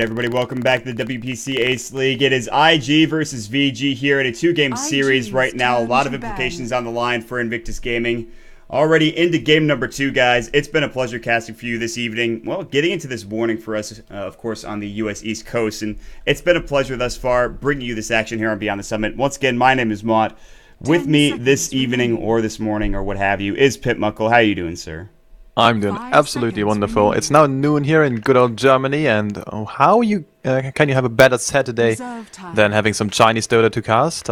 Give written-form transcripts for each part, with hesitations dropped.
everybody, welcome back to the WPC Ace League. It is IG versus VG here in a two-game series right now. A lot of implications on the line for Invictus Gaming. Already into game number 2, guys. It's been a pleasure casting for you this evening. Well, getting into this morning for us, of course, on the U.S. East Coast. And it's been a pleasure thus far bringing you this action here on Beyond the Summit. Once again, my name is Mott. With me this evening or this morning or what have you is Pit Muckle. How are you doing, sir? I'm doing absolutely wonderful. It's now noon here in good old Germany, and how can you have a better Saturday than having some Chinese Dota to cast?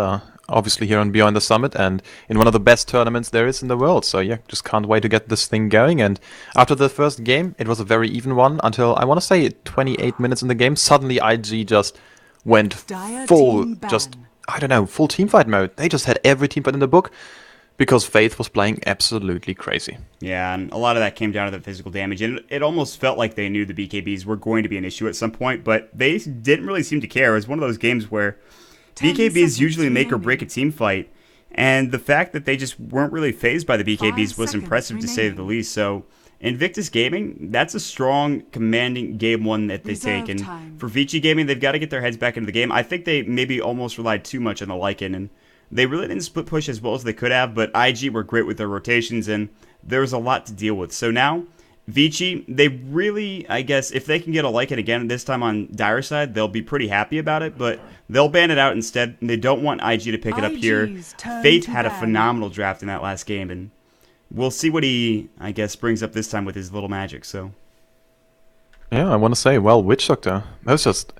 Obviously here on Beyond the Summit, and in one of the best tournaments there is in the world. So yeah, just can't wait to get this thing going. And after the first game, it was a very even one until, I want to say, 28 minutes in the game. Suddenly IG just went full, I don't know, full teamfight mode. They just had every teamfight in the book, because Faith was playing absolutely crazy. Yeah, and a lot of that came down to the physical damage, and it almost felt like they knew the BKBs were going to be an issue at some point, but they didn't really seem to care. It was one of those games where BKBs usually make or break a team fight, and the fact that they just weren't really fazed by the BKBs was impressive to say the least. So Invictus Gaming, that's a strong, commanding game one that they take, and for Vici Gaming, they've got to get their heads back into the game. I think they maybe almost relied too much on the Lycan, and they really didn't split push as well as they could have, but IG were great with their rotations, and there was a lot to deal with. So now, Vici, they really, I guess, if they can get a Lycan again, this time on Dire side, they'll be pretty happy about it, but they'll ban it out instead. They don't want IG to pick it up here. Faith had a phenomenal draft in that last game, and we'll see what he, I guess, brings up this time with his little magic, so. Yeah, I want to say, well, Witch Doctor, that was just...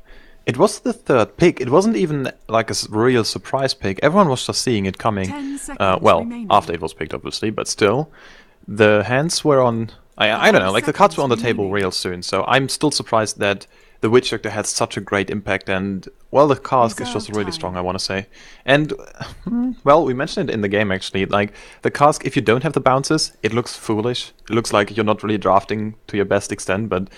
It was the third pick. It wasn't even like a real surprise pick. Everyone was just seeing it coming. Well, after it was picked, obviously, but still. The hands were on... I don't know, like the cards were on the table real soon, so I'm still surprised that the Witch Doctor had such a great impact, and, well, the cask is just really strong, I want to say. And, well, we mentioned it in the game, actually. Like, the cask, if you don't have the bounces, it looks foolish. It looks like you're not really drafting to your best extent, but...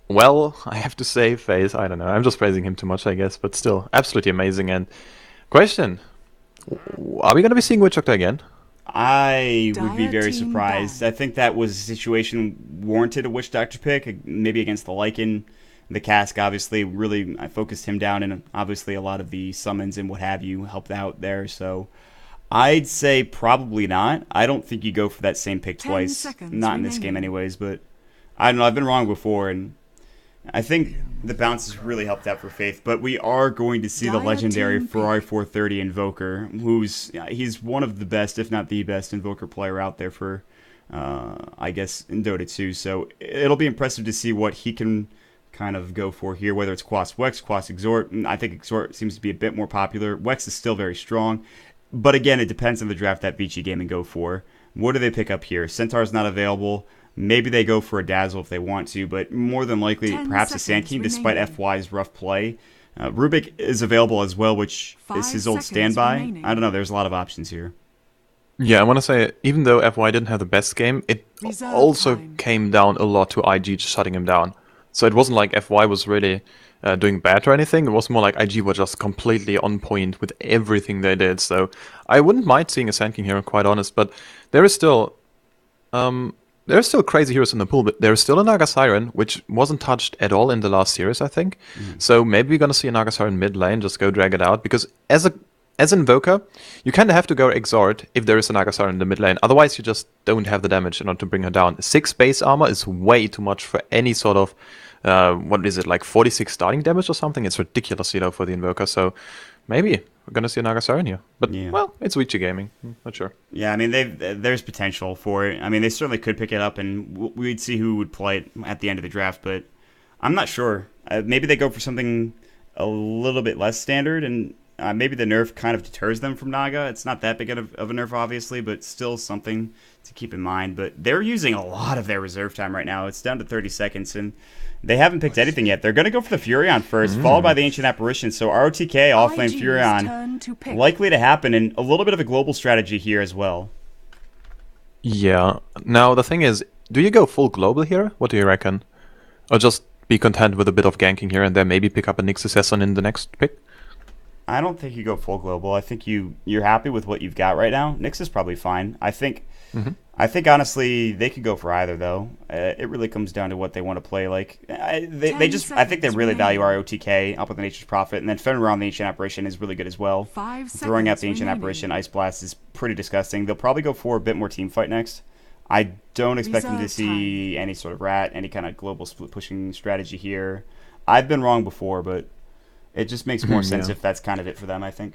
Well, I have to say, FaZe, I don't know, I'm just praising him too much, I guess, but still, absolutely amazing. And question, are we going to be seeing Witch Doctor again? I would be very surprised. I think that was a situation warranted a Witch Doctor pick, maybe against the Lycan. The cask, obviously, really I focused him down, and obviously a lot of the summons and what have you helped out there, so... I'd say probably not. I don't think you go for that same pick twice, not in this game anyways, but... I don't know, I've been wrong before, and... I think the bounces really helped out for Faith, but we are going to see the legendary Ferrari 430 Invoker, he's one of the best, if not the best, Invoker player out there for, I guess, in Dota 2. So it'll be impressive to see what he can kind of go for here, whether it's Quas Wex, Quas Exhort. I think Exhort seems to be a bit more popular. Wex is still very strong, but again, it depends on the draft that Vici Gaming go for. What do they pick up here? Centaur's not available. Maybe they go for a Dazzle if they want to, but more than likely, perhaps a Sand King, despite FY's rough play. Rubik is available as well, which is his old standby. I don't know, there's a lot of options here. Yeah, I want to say, even though FY didn't have the best game, it also came down a lot to IG just shutting him down. So it wasn't like FY was really doing bad or anything, it was more like IG were just completely on point with everything they did. So I wouldn't mind seeing a Sand King here, I'm quite honest, but there is still... There are still crazy heroes in the pool, but there is still a Naga Siren, which wasn't touched at all in the last series, I think. So maybe we're going to see a Naga Siren mid lane, just go drag it out, because as an Invoker, you kind of have to go Exhort if there is a Naga Siren in the mid lane. Otherwise, you just don't have the damage in order to bring her down. 6 base armor is way too much for any sort of, what is it, like 46 starting damage or something? It's ridiculous, you know, for the Invoker, so maybe we're going to see a Naga Siren here. But, well, it's Vici Gaming. Not sure. Yeah, I mean, there's potential for it. I mean, they certainly could pick it up, and we'd see who would play it at the end of the draft, but I'm not sure. Maybe they go for something a little bit less standard, and maybe the nerf kind of deters them from Naga. It's not that big of a nerf, obviously, but still something to keep in mind. But they're using a lot of their reserve time right now. It's down to 30 seconds, and they haven't picked anything yet. They're going to go for the Furion first, followed by the Ancient Apparition. So ROTK, Offlane Furion, likely to happen, and a little bit of a global strategy here as well. Yeah. Now, the thing is, do you go full global here? What do you reckon? Or just be content with a bit of ganking here and then maybe pick up a Nyx Assassin in the next pick? I don't think you go full global. I think you're happy with what you've got right now. Nyx is probably fine. I think honestly they could go for either though. It really comes down to what they want to play. Like I think they really value ROTK up with the Nature's Prophet, and then Fenrir on the Ancient Apparition is really good as well. Throwing out the Ancient Apparition, Ice Blast is pretty disgusting. They'll probably go for a bit more team fight next. I don't expect them to see any sort of rat, any kind of global split pushing strategy here. I've been wrong before, but it just makes more sense if that's kind of it for them, I think.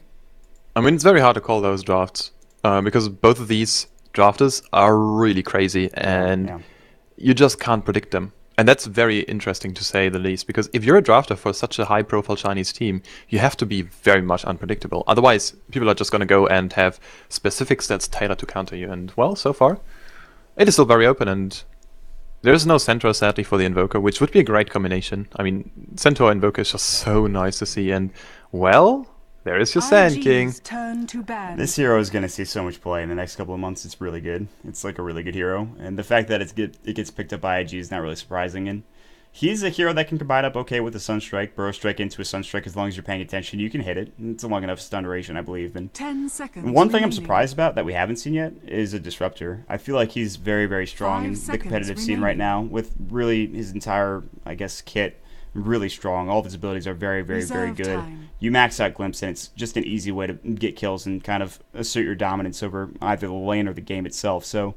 I mean, it's very hard to call those drafts because both of these drafters are really crazy and you just can't predict them. And that's very interesting to say the least, because if you're a drafter for such a high-profile Chinese team, you have to be very much unpredictable. Otherwise, people are just going to go and have specific stats tailored to counter you. And, well, so far, it is still very open, and there's no Centaur, sadly, for the Invoker, which would be a great combination. I mean, Centaur Invoker is just so nice to see, and, well, there is your Sand King. This hero is going to see so much play in the next couple of months. It's really good. It's like a really good hero, and the fact that it gets picked up by IG is not really surprising, and he's a hero that can combine up okay with a Sunstrike, Burrow Strike into a Sunstrike. As long as you're paying attention, you can hit it. It's a long enough stun duration, I believe. And 10 seconds one thing remaining. I'm surprised about that we haven't seen yet is a Disruptor. I feel like he's very, very strong in the competitive scene right now, with really his entire, I guess, kit really strong. All of his abilities are very, very, very good. You max out Glimpse, and it's just an easy way to get kills and kind of assert your dominance over either the lane or the game itself. So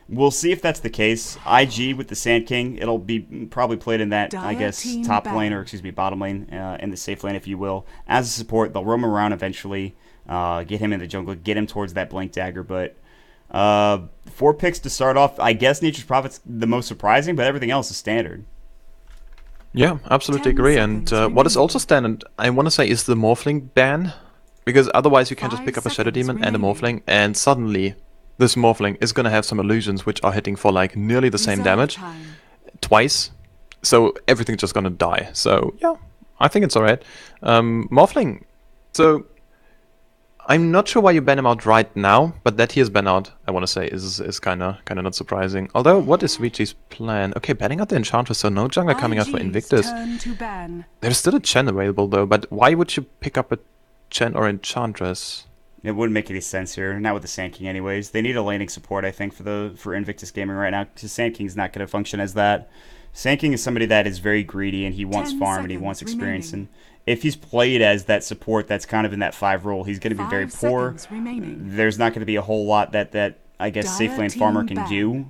we'll see if that's the case. IG with the Sand King, it'll be probably played in that, I guess, top lane, or excuse me, bottom lane, in the safe lane, if you will. As a support, they'll roam around eventually, get him in the jungle, get him towards that Blink Dagger, but 4 picks to start off. I guess Nature's Prophet's the most surprising, but everything else is standard. Yeah, absolutely agree. And what is also standard, I want to say, is the Morphling ban, because otherwise you can just pick up a Shadow Demon and a Morphling, and suddenly this Morphling is going to have some illusions which are hitting for like nearly the same damage twice, so everything's just going to die. So yeah, I think it's alright. Morphling, so I'm not sure why you ban him out right now, but that he is banned out, I want to say, is kind of not surprising. Although, what is Vici's plan? Okay, banning out the Enchantress, so no jungler coming out for Invictus. There's still a Chen available though, but why would you pick up a Chen or Enchantress? It wouldn't make any sense here, not with the Sand King anyways. They need a laning support, I think, for Invictus Gaming right now, because Sand King's not going to function as that. Sand King is somebody that is very greedy, and he wants farm, and he wants experience, and if he's played as that support that's kind of in that 5 role, he's going to be very poor. There's not going to be a whole lot that I guess safe lane farmer can do.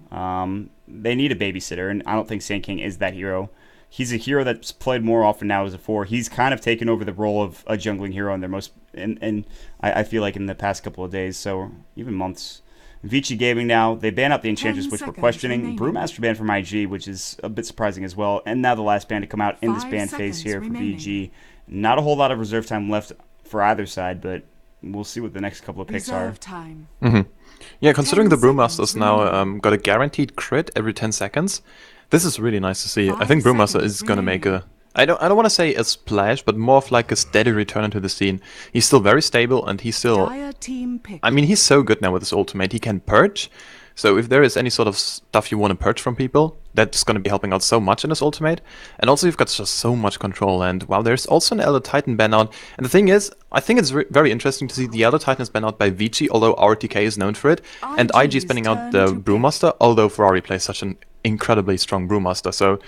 They need a babysitter, and I don't think Sand King is that hero. He's a hero that's played more often now as a 4. He's kind of taken over the role of a jungling hero in their most, and I feel like in the past couple of days, so even months. Vici Gaming now, they ban out the Enchantress, which we're questioning. Brewmaster banned from IG, which is a bit surprising as well. And now the last ban to come out in this ban phase here for VG. Not a whole lot of reserve time left for either side, but we'll see what the next couple of picks are. Yeah, considering the Brewmaster's now got a guaranteed crit every 10 seconds, this is really nice to see. I think Brewmaster is going to make a... I don't want to say a splash, but more of like a steady return into the scene. He's still very stable, and he's still... I mean, he's so good now with his ultimate. He can purge. So if there is any sort of stuff you want to purge from people, that's going to be helping out so much in his ultimate. And also you've got just so much control. And while there's also an Elder Titan ban out. And the thing is, I think it's very interesting to see the Elder Titan is banned out by Vici, although RTK is known for it. And IG is banning out the Brewmaster, although Ferrari plays such an incredibly strong Brewmaster. So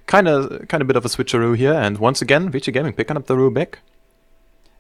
kind of a bit of a switcheroo here. And once again, Vici Gaming picking up the Rubik.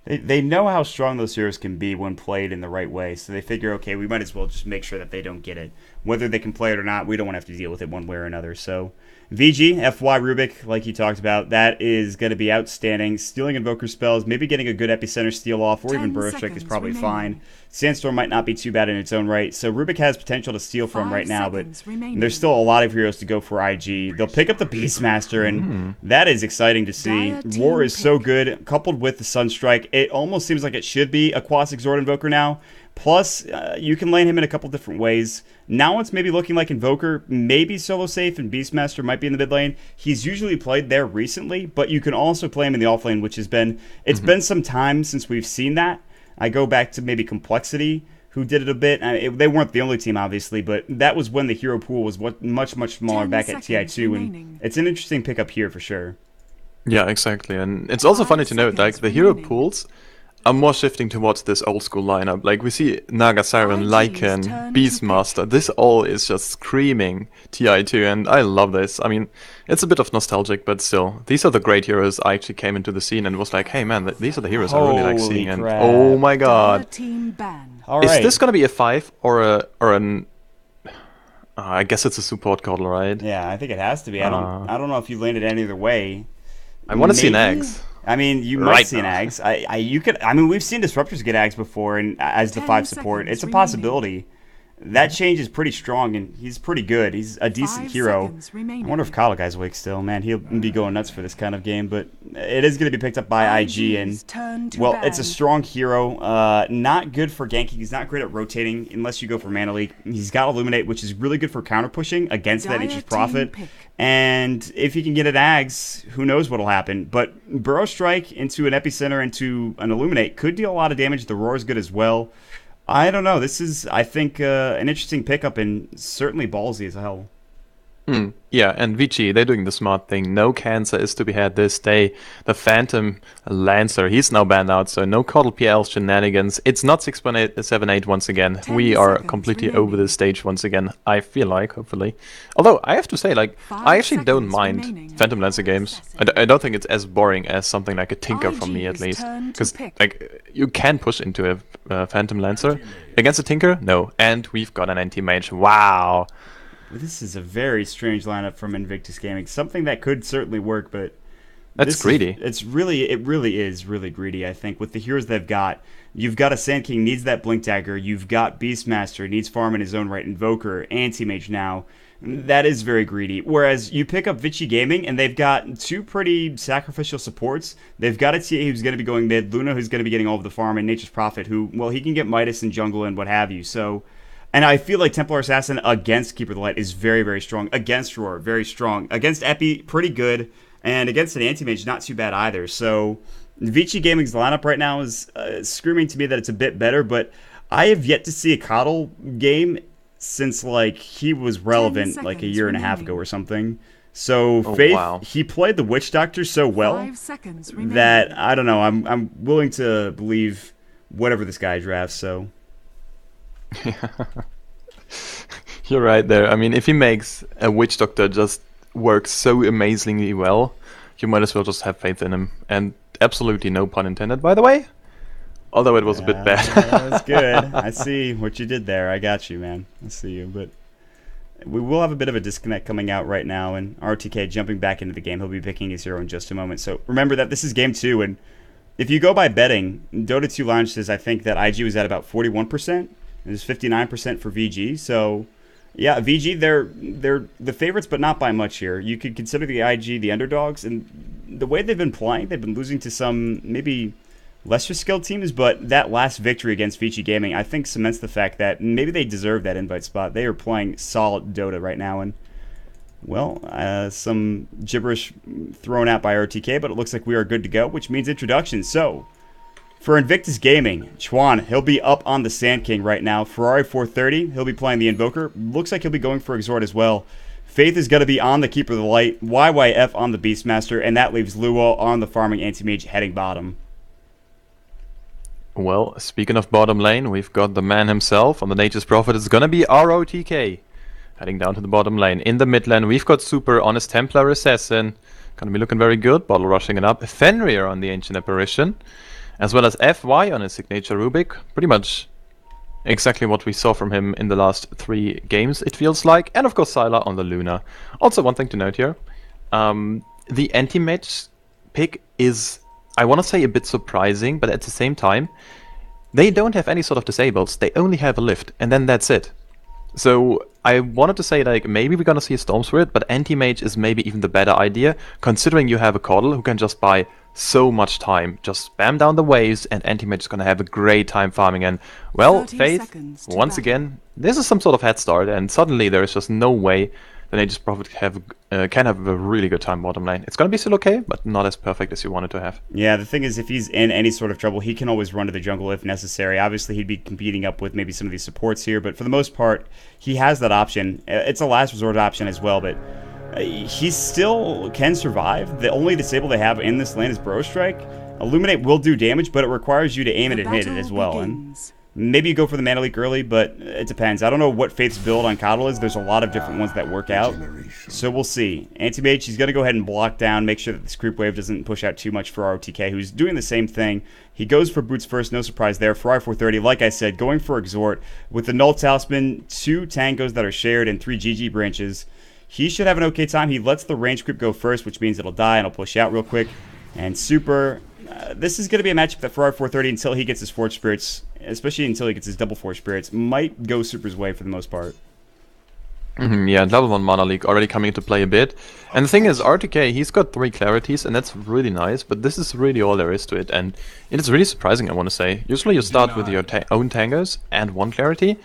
They know how strong those heroes can be when played in the right way, so they figure, okay, we might as well just make sure that they don't get it. Whether they can play it or not, we don't want to have to deal with it one way or another. So VG, FY Rubik, like you talked about, that is going to be outstanding. Stealing Invoker spells, maybe getting a good Epicenter steal off, or even Burrow Strike is probably fine. Sandstorm might not be too bad in its own right, so Rubik has potential to steal from right now, but there's still a lot of heroes to go for IG. They'll pick up the Beastmaster, and that is exciting to see. Roar is so good, coupled with the Sunstrike. It almost seems like it should be a Quasix Zord Invoker now. Plus, you can lane him in a couple different ways. Now it's maybe looking like Invoker, maybe solo safe, and Beastmaster might be in the mid lane. He's usually played there recently, but you can also play him in the off lane, which has been... It's been some time since we've seen that. I go back to maybe Complexity, who did it a bit. They weren't the only team, obviously, but that was when the hero pool was much, much smaller back at TI2, and it's an interesting pickup here for sure. Yeah, exactly. And it's also funny to note, like, the hero pools I'm more shifting towards this old school lineup. Like we see Naga, Siren, Lycan, Beastmaster. This all is just screaming TI2, and I love this. I mean, it's a bit of nostalgic, but still, these are the great heroes. I actually came into the scene and was like, hey man, these are the heroes I really like seeing. And oh my god, is this gonna be a 5 or an? I guess it's a support call, right? Yeah, I think it has to be. I don't know if you landed any other way. I want to see an Axe. I mean, you might see an Axe. We've seen Disruptors get Axe before, and as the 5 support, it's a possibility. That change is pretty strong, and he's pretty good. He's a decent hero. I wonder if Kyle Guy's awake still. Man, he'll be going nuts for this kind of game, but it is going to be picked up by IG, and, well, it's a strong hero. Not good for ganking. He's not great at rotating unless you go for Mana Leak. He's got Illuminate, which is really good for counter-pushing against that Nature's Prophet. And if he can get an Ags, who knows what'll happen. But Burrow Strike into an Epicenter into an Illuminate could deal a lot of damage. The Roar is good as well. I don't know. This is, I think, an interesting pickup and certainly ballsy as hell. Yeah, and Vici, they're doing the smart thing. No cancer is to be had this day. The Phantom Lancer, he's now banned out, so no Coddle PL shenanigans. It's not 6.878 once again. We are completely over this stage once again, I feel like, hopefully. Although, I have to say, like, I actually don't mind Phantom Lancer games. I don't think it's as boring as something like a Tinker from me, at least. Because, like, you can push into a Phantom Lancer. Against a Tinker? No. And we've got an anti-mage. Wow. This is a very strange lineup from Invictus Gaming. Something that could certainly work, but that's greedy. It really is really greedy. I think with the heroes they've got, you've got a Sand King needs that Blink Dagger. You've got Beastmaster needs farm in his own right, Invoker, Anti-Mage now. That is very greedy. Whereas you pick up Vici Gaming and they've got 2 pretty sacrificial supports. They've got a TA who's going to be going mid, Luna who's going to be getting all of the farm, and Nature's Prophet who, well, he can get Midas and jungle and what have you. So. And I feel like Templar Assassin against Keeper of the Light is very, very strong. Against Roar, very strong. Against Epi, pretty good. And against an Anti-Mage, not too bad either. So Vici Gaming's lineup right now is screaming to me that it's a bit better. But I have yet to see a Coddle game since, like, he was relevant like a year and a half ago or something. So Faith, he played the Witch Doctor so well that, I don't know, I'm willing to believe whatever this guy drafts, so... You're right there. I mean, if he makes a Witch Doctor just work so amazingly well, you might as well just have faith in him. And absolutely no pun intended, by the way. Although it was a bit bad. That was good. I see what you did there. I got you, man. I see you. But we will have a bit of a disconnect coming out right now, and RTK jumping back into the game. He'll be picking his hero in just a moment. So remember that this is game 2, and if you go by betting, Dota 2 launches, I think that IG was at about 41%. It was 59% for VG. So, yeah, VG, they're the favorites, but not by much here. You could consider the IG the underdogs, and the way they've been playing, they've been losing to some maybe lesser skilled teams, but that last victory against Vici Gaming, I think, cements the fact that maybe they deserve that invite spot. They are playing solid Dota right now, and, well, some gibberish thrown out by RTK, but it looks like we are good to go, which means introduction. So, for Invictus Gaming, Chuan, he'll be up on the Sand King right now. Ferrari 430, he'll be playing the Invoker. Looks like he'll be going for Exhort as well. Faith is going to be on the Keeper of the Light, YYF on the Beastmaster, and that leaves Luo on the Farming Anti-Mage heading bottom. Well, speaking of bottom lane, we've got the man himself on the Nature's Prophet. It's going to be ROTK heading down to the bottom lane. In the mid lane, we've got Super Honest Templar Assassin. Going to be looking very good. Bottle rushing it up. Fenrir on the Ancient Apparition. As well as FY on his signature Rubik. Pretty much exactly what we saw from him in the last 3 games, it feels like. And of course Sylar on the Luna. Also, one thing to note here. The anti-mage pick is, I want to say, a bit surprising, but at the same time, they don't have any sort of disables. They only have a lift, and then that's it. So I wanted to say, like, maybe we're going to see a Storm Spirit, but anti-mage is maybe even the better idea, considering you have a Coddle who can just buy so much time. Just spam down the waves, and anti-mage is going to have a great time farming. And, well, Faith, once again, this is some sort of head start, and suddenly there is just no way the Nature's Prophet can have a really good time bottom lane. It's going to be still okay, but not as perfect as you wanted to have. Yeah, the thing is, if he's in any sort of trouble, he can always run to the jungle if necessary. Obviously, he'd be competing up with maybe some of these supports here, but for the most part, he has that option. It's a last resort option as well, but he still can survive. The only disable they have in this lane is Burrow Strike, Illuminate will do damage, but it requires you to aim it and hit it as well. And maybe you go for the Mana Leak early, but it depends. I don't know what Faith's build on Coddle is. There's a lot of different ones that work out. So we'll see. Anti-Mage, he's going to go ahead and block down, make sure that this creep wave doesn't push out too much for ROTK, who's doing the same thing. He goes for Boots first, no surprise there. Ferrari 430, like I said, going for Exhort. With the Null Talisman, 2 Tangos that are shared, and 3 GG branches. He should have an okay time. He lets the range creep go first, which means it'll die, and it'll push out real quick. And Super... this is going to be a matchup that Ferrari 430, until he gets his Forge Spirits, especially until he gets his double Forge Spirits, might go Super's way for the most part. Yeah, level 1 Mana Leak already coming into play a bit. And the thing is, RTK, he's got 3 Clarities, and that's really nice, but this is really all there is to it. And it is really surprising, I want to say. Usually you start with your own Tangos and 1 Clarity,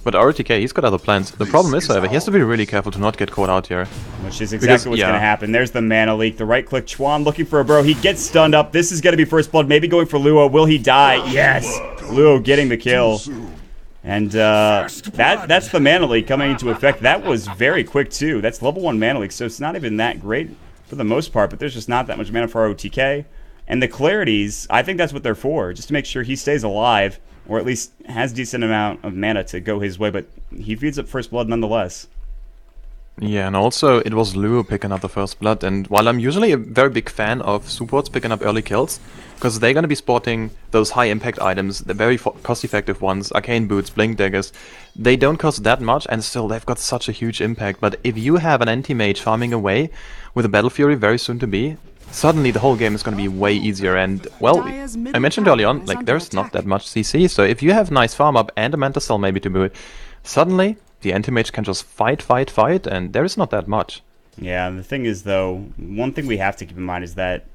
but RTK, he's got other plans. The problem is, however, he has to be really careful to not get caught out here. Which is exactly what's going to happen. There's the Mana Leak, the right-click Chuan looking for a burrow. He gets stunned up. This is going to be First Blood, maybe going for Luo. Will he die? Yes! Luo getting the kill. And that's the Mana Leak coming into effect. That was very quick, too. That's level 1 Mana Leak, so it's not even that great for the most part, but there's just not that much mana for ROTK. And the Clarities, I think that's what they're for, just to make sure he stays alive, or at least has a decent amount of mana to go his way, but he feeds up First Blood nonetheless. Yeah, and also it was Luo picking up the First Blood, and while I'm usually a very big fan of supports picking up early kills, because they're going to be sporting those high impact items, the very cost effective ones, Arcane Boots, Blink Daggers, they don't cost that much and still they've got such a huge impact. But if you have an anti-mage farming away with a Battle Fury very soon to be, suddenly the whole game is going to be way easier. And well, I mentioned early on, like, there's not that much CC, so if you have nice farm up and a Manta Cell maybe to boot, suddenly the anti-mage can just fight, and there is not that much. Yeah, and the thing is, though, one thing we have to keep in mind is that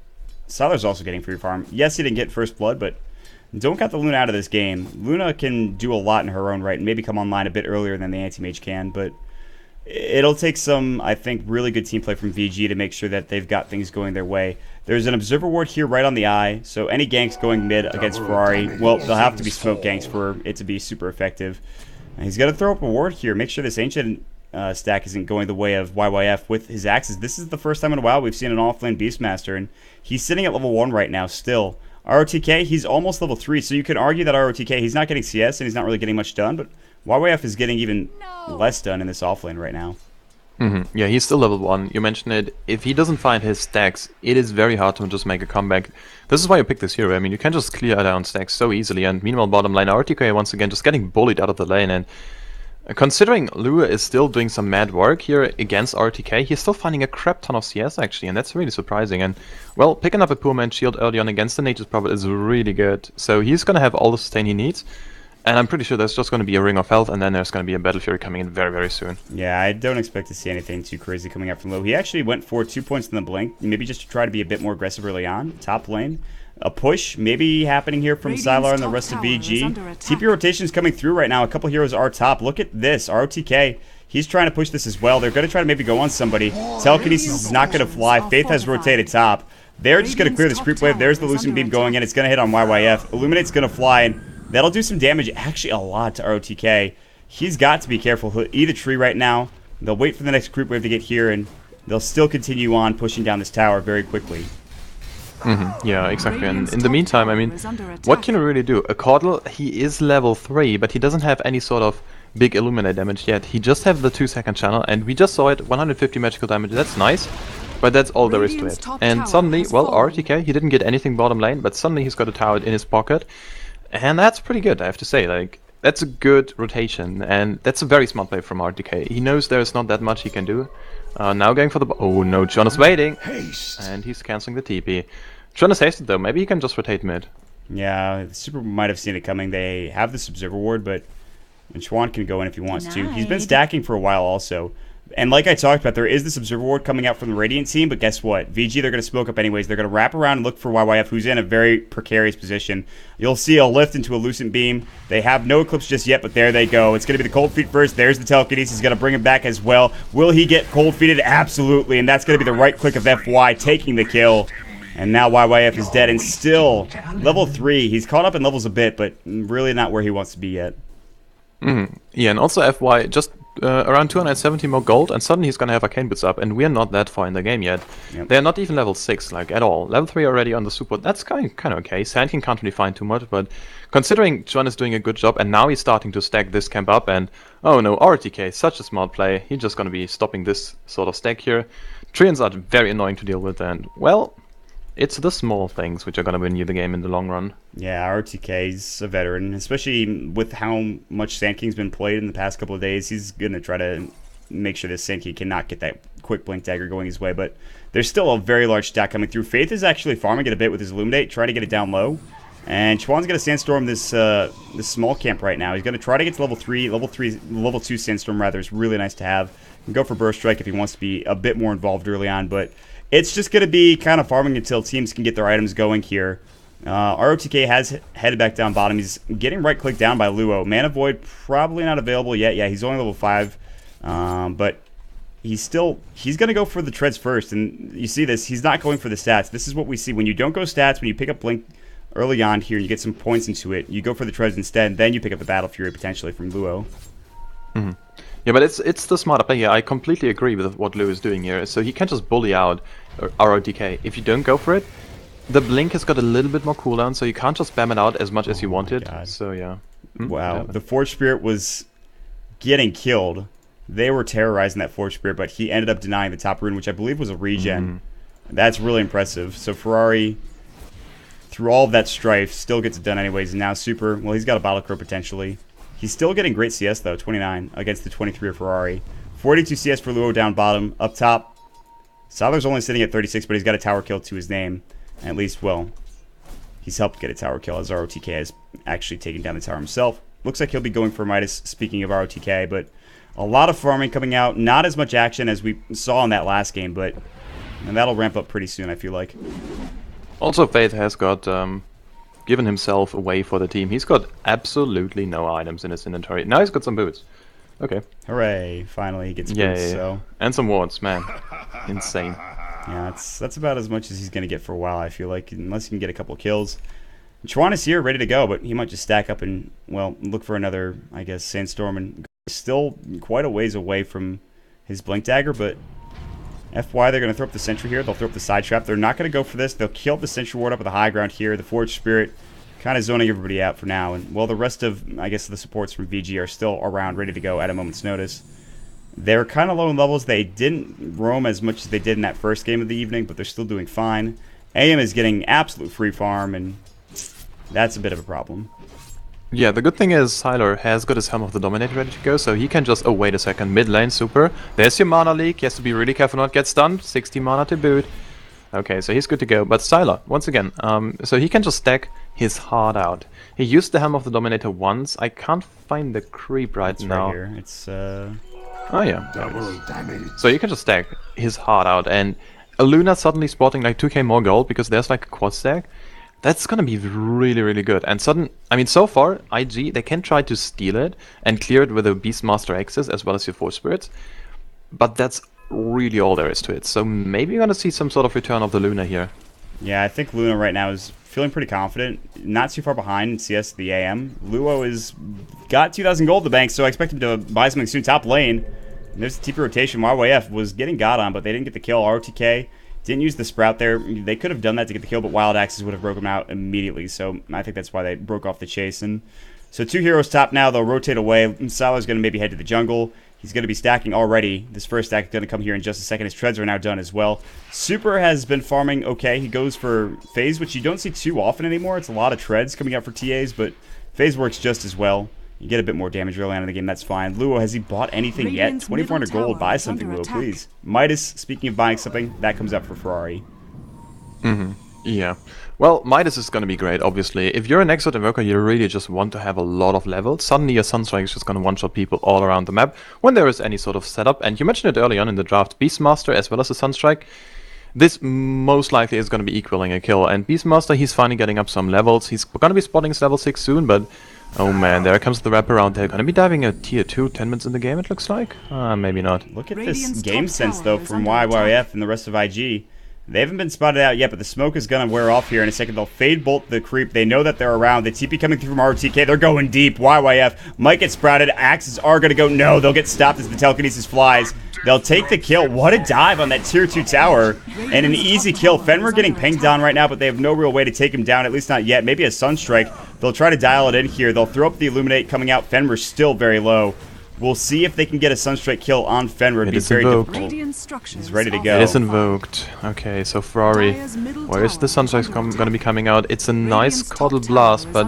Sylar's also getting free farm. Yes, he didn't get First Blood, but don't cut the Luna out of this game. Luna can do a lot in her own right and maybe come online a bit earlier than the anti-mage can, but it'll take some, I think, really good team play from VG to make sure that they've got things going their way. There's an Observer Ward here right on the eye, so any ganks going mid against Ferrari, well, they'll have to be smoke ganks for it to be super effective. And he's got to throw up a ward here, make sure this Ancient stack isn't going the way of YYF with his axes. This is the first time in a while we've seen an offlane Beastmaster, and he's sitting at level 1 right now still. ROTK, he's almost level 3, so you can argue that ROTK, he's not getting CS and he's not really getting much done, but YYF is getting even less done in this offlane right now. Yeah, he's still level 1. You mentioned it. If he doesn't find his stacks, it is very hard to just make a comeback. This is why you pick this hero. I mean, you can just clear down stacks so easily, and meanwhile bottom lane RTK once again just getting bullied out of the lane. And considering Lua is still doing some mad work here against RTK, he's still finding a crap ton of CS actually, and that's really surprising. And well, picking up a poor man's shield early on against the Nature's Prophet is really good. So he's gonna have all the sustain he needs. And I'm pretty sure there's just going to be a Ring of Health, and then there's going to be a Battle Fury coming in very, very soon. Yeah, I don't expect to see anything too crazy coming out from low. He actually went for 2 points in the blink, maybe just to try to be a bit more aggressive early on. Top lane. A push maybe happening here from Sylar and the rest of VG. TP rotation's coming through right now. A couple heroes are top. Look at this. RTK. He's trying to push this as well. They're going to try to maybe go on somebody. Telekinesis is not going to fly. Faith has rotated top. They're just going to clear this creep wave. There's the Lucent Beam going in. It's going to hit on YYF. Illuminate's going to fly in. That'll do some damage, actually a lot, to ROTK. He's got to be careful. He'll eat a tree right now. They'll wait for the next creep wave to get here, and they'll still continue on pushing down this tower very quickly. Yeah, exactly. And in the meantime, I mean, what can you really do? A Caudle, he is level 3, but he doesn't have any sort of big Illuminate damage yet. He just has the 2-second channel, and we just saw it, 150 magical damage. That's nice, but that's all there is to it. And suddenly, well, RTK, he didn't get anything bottom lane, but suddenly he's got a tower in his pocket. And that's pretty good, I have to say. Like, that's a good rotation, and that's a very smart play from RTK. He knows there's not that much he can do. Now going for the... Oh no, John is waiting! And he's cancelling the TP. John is hasted though, maybe he can just rotate mid. Yeah, Super might have seen it coming. They have this Observer Ward, but Chuan can go in if he wants to. He's been stacking for a while also. And like I talked about, there is this Observer Ward coming out from the Radiant team, but guess what? VG, they're going to smoke up anyways. They're going to wrap around and look for YYF, who's in a very precarious position. You'll see a lift into a Lucent Beam. They have no Eclipse just yet, but there they go. It's going to be the Cold Feet first. There's the Telekinesis. He's going to bring him back as well. Will he get Cold Feeted? Absolutely, and that's going to be the right click of FY, taking the kill. And now YYF is dead, and still level 3. He's caught up in levels a bit, but really not where he wants to be yet. Yeah, and also FY just around 270 more gold, and suddenly he's gonna have Arcane Boots up, and we're not that far in the game yet. Yep. They're not even level 6, like, at all. Level 3 already on the support, that's kind of okay. Sand King can't really find too much, but considering John is doing a good job, and now he's starting to stack this camp up, and oh no, RTK, such a smart play. He's just gonna be stopping this sort of stack here. Treants are very annoying to deal with, and, well, it's the small things which are going to win you the game in the long run. Yeah, RTK's a veteran, especially with how much Sand King's been played in the past couple of days. He's going to try to make sure this Sand King cannot get that quick blink dagger going his way, but there's still a very large stack coming through. Faith is actually farming it a bit with his Illuminate, trying to get it down low. And Chuan's going to Sandstorm this this small camp right now. He's going to try to get to level 2 Sandstorm rather. It's really nice to have. He can go for Burst Strike if he wants to be a bit more involved early on, but it's just going to be kind of farming until teams can get their items going here. ROTK has headed back down bottom. He's getting right-clicked down by Luo. Mana Void probably not available yet. Yeah, he's only level 5. But he's going to go for the treads first. And you see this. He's not going for the stats. This is what we see. When you don't go stats, when you pick up Blink early on here, you get some points into it. You go for the treads instead, and then you pick up the Battle Fury potentially from Luo. Mm-hmm. Yeah, but it's the smarter play. Yeah, I completely agree with what Lou is doing here. So he can just bully out RODK. If you don't go for it, the blink has got a little bit more cooldown, so you can't just spam it out as much as you wanted. God. So yeah. Wow, Yeah. the Forge Spirit was getting killed. They were terrorizing that Forge Spirit, but he ended up denying the top rune, which I believe was a regen. That's really impressive. So Ferrari, through all of that strife, still gets it done anyways. And now Super, well, he's got a Battle Crow potentially. He's still getting great CS, though, 29 against the 23 of Ferrari. 42 CS for Luo down bottom. Up top, Siler's only sitting at 36, but he's got a tower kill to his name. And at least, well, he's helped get a tower kill as ROTK has actually taken down the tower himself. Looks like he'll be going for Midas, speaking of ROTK, but a lot of farming coming out. Not as much action as we saw in that last game, but and that'll ramp up pretty soon, I feel like. Also, Faith has got given himself away for the team. He's got absolutely no items in his inventory. Now he's got some boots. Okay. Hooray! Finally, he gets boots. Yeah. So And some wards, man. Insane. yeah, that's about as much as he's gonna get for a while. I feel like, unless he can get a couple of kills. Chuan is here, ready to go, but he might just stack up and, well, look for another, I guess, Sandstorm, and still quite a ways away from his Blink Dagger, but FY, they're going to throw up the Sentry here. They'll throw up the Side Trap. They're not going to go for this. They'll kill the Sentry Ward up at the high ground here. The Forge Spirit kind of zoning everybody out for now, and, well, the rest of, I guess, the supports from VG are still around, ready to go at a moment's notice. They're kind of low in levels. They didn't roam as much as they did in that first game of the evening, but they're still doing fine. AM is getting absolute free farm, and that's a bit of a problem. Yeah, the good thing is Sylar has got his Helm of the Dominator ready to go, so he can just, oh wait a second, mid lane, super. There's your mana leak, he has to be really careful not to get stunned, 60 mana to boot. Okay, so he's good to go, but Sylar, once again, so he can just stack his heart out. He used the Helm of the Dominator once, I can't find the creep right now. Right here. It's, Oh yeah. So you can just stack his heart out, and Luna suddenly spotting like 2k more gold because there's like a quad stack. That's gonna be really, really good. And so far, IG, they can try to steal it and clear it with a Beastmaster Axis as well as your Force Spirits. But that's really all there is to it. So maybe you're gonna see some sort of return of the Luna here. yeah, I think Luna right now is feeling pretty confident. Not too far behind in CS the AM. Luo is got 2,000 gold in the bank, so I expect him to buy something soon. Top lane. And there's the TP rotation. YYF was getting got on, but they didn't get the kill. ROTK didn't use the Sprout there. They could have done that to get the kill, but Wild Axes would have broken him out immediately. So I think that's why they broke off the chase. And so 2 heroes top now. They'll rotate away. Sala's going to maybe head to the jungle. He's going to be stacking already. This first stack is going to come here in just a second. His treads are now done as well. Super has been farming okay. He goes for phase, which you don't see too often anymore. It's a lot of treads coming out for TAs, but phase works just as well. You get a bit more damage early on in the game, that's fine. Luo, has he bought anything yet? 2,400 gold, buy something, Luo, please. Midas, speaking of buying something, that comes up for Ferrari. Yeah. Well, Midas is gonna be great, obviously. If you're an Exort Invoker, you really just want to have a lot of levels. Suddenly your Sunstrike is just gonna one-shot people all around the map when there is any sort of setup. And you mentioned it early on in the draft, Beastmaster as well as the Sunstrike. This most likely is gonna be equaling a kill. And Beastmaster, he's finally getting up some levels. He's gonna be spotting his level 6 soon, but oh man, there comes the wraparound. They're gonna be diving a tier 2 10 minutes in the game, it looks like. Maybe not. Look at this game sense, though, from YYF and the rest of IG. They haven't been spotted out yet, but the smoke is going to wear off here in a second. They'll fade bolt the creep. They know that they're around. The TP coming through from RTK. They're going deep. YYF might get sprouted. Axes are going to go. No, they'll get stopped as the telekinesis flies. They'll take the kill. What a dive on that tier 2 tower. And an easy kill. Fenrir getting pinged down right now, but they have no real way to take him down, at least not yet. Maybe a Sunstrike. They'll try to dial it in here. They'll throw up the Illuminate coming out. Fenrir's still very low. We'll see if they can get a Sunstrike kill on Fenrir. It'd be very difficult. He's ready to go. It is invoked. Okay, so Ferrari. Where is the Sunstrike going to be coming out? It's a nice Coddle Blast, but...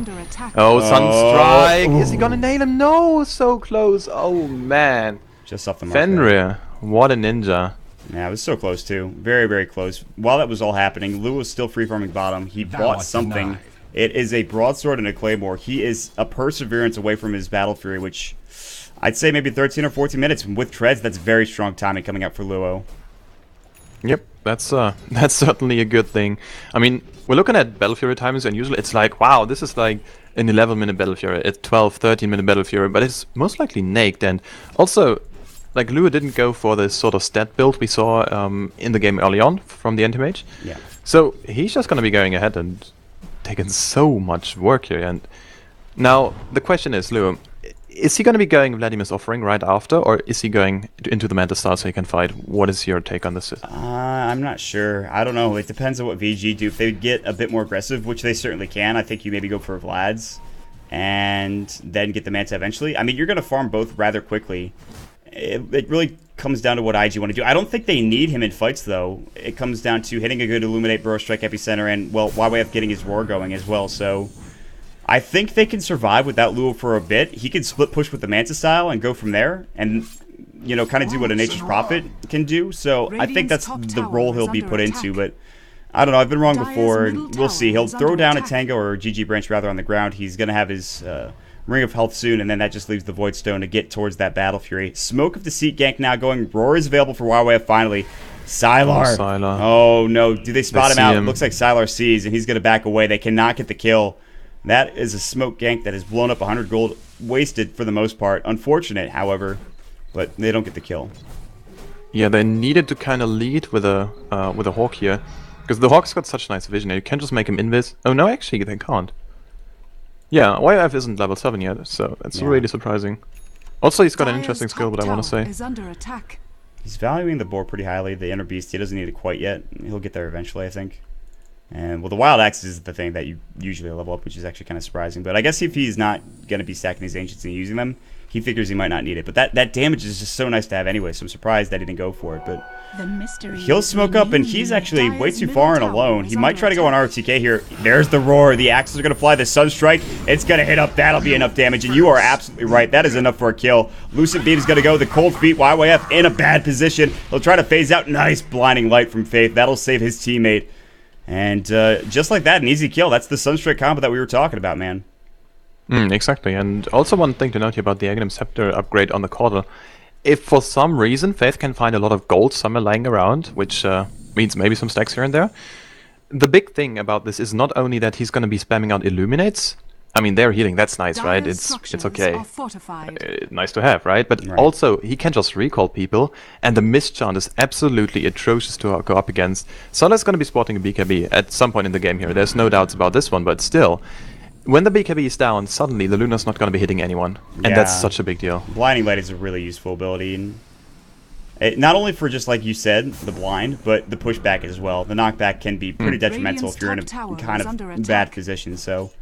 Oh, Sunstrike! Is he going to nail him? No! So close! Oh, man. Just off the mark. Fenrir. What a ninja. Yeah, it was so close, too. Very, very close. While that was all happening, Lou was still free-farming bottom. He bought something. It is a Broadsword and a Claymore. He is a Perseverance away from his Battle Fury, which... I'd say maybe 13 or 14 minutes. With treads, that's very strong timing coming up for Luo. Yep, that's certainly a good thing. I mean, we're looking at Battle Fury timings, and usually it's like, wow, this is like an 11-minute Battle Fury, a 12, 13-minute Battle Fury, but it's most likely naked. And also, like, Luo didn't go for this sort of stat build we saw in the game early on from the Anti-Mage. Yeah. So he's just going to be going ahead and taking so much work here. And now, the question is, Luo, is he going to be going Vladimir's Offering right after, or is he going into the Manta Star so he can fight? What is your take on this? I'm not sure. I don't know. It depends on what VG do. If they get a bit more aggressive, which they certainly can, I think you maybe go for Vlad's and then get the Manta eventually. I mean, you're going to farm both rather quickly. It really comes down to what IG want to do. I don't think they need him in fights, though. It comes down to hitting a good Illuminate, Burrow Strike, Epicenter, and, well, YYF getting his Roar going as well, so... I think they can survive without Luo for a bit. He can split push with the Manta style and go from there and, you know, kind of do what a Nature's Prophet can do. So I think that's the role he'll be put into, but I don't know. I've been wrong before, and we'll see. He'll throw down a Tango or GG Branch rather on the ground. He's going to have his Ring of Health soon, and then that just leaves the Void Stone to get towards that Battle Fury. Smoke of Deceit gank now going. Roar is available for YYF finally. Sylar. Oh, no. Do they spot him out? It looks like Sylar sees, and he's going to back away. They cannot get the kill. That is a smoke gank that has blown up 100 gold, wasted for the most part. Unfortunate, however, but they don't get the kill. Yeah, they needed to kind of lead with a Hawk here, because the Hawk's got such nice vision. You can just make him invis. Oh no, actually they can't. Yeah, YF isn't level 7 yet, so that's really surprising. Also, he's got an interesting skill, but I want to say. He's valuing the boar pretty highly. The Inner Beast, he doesn't need it quite yet. He'll get there eventually, I think. And, well, the Wild Axe is the thing that you usually level up, which is actually kind of surprising. But I guess if he's not going to be stacking his Ancients and using them, he figures he might not need it. But that damage is just so nice to have anyway, so I'm surprised that he didn't go for it. But he'll smoke up, and he's actually way too far and alone. He might try to go on RTK here. There's the Roar. The Axes are going to fly. The Sunstrike, it's going to hit up. That'll be enough damage, and you are absolutely right. That is enough for a kill. Lucid Beam is going to go. The Cold Feet, YYF in a bad position. He'll try to phase out. Nice Blinding Light from Faith. That'll save his teammate. And just like that, an easy kill. That's the Sunstrike combo that we were talking about, man. Exactly. And also one thing to note here about the Aghanim Scepter upgrade on the Caudal. If for some reason Faith can find a lot of gold somewhere lying around, which means maybe some stacks here and there, the big thing about this is not only that he's going to be spamming out Illuminates. I mean, they're healing, that's nice, right? It's okay. Nice to have, right? But also, he can just recall people, and the mischant is absolutely atrocious to go up against. Solar's going to be spotting a BKB at some point in the game here. There's no doubts about this one, but still, when the BKB is down, suddenly the Luna's not going to be hitting anyone. And that's such a big deal. Blinding Light is a really useful ability. And not only for, just like you said, the blind, but the pushback as well. The knockback can be pretty detrimental if you're in a kind of bad position, so...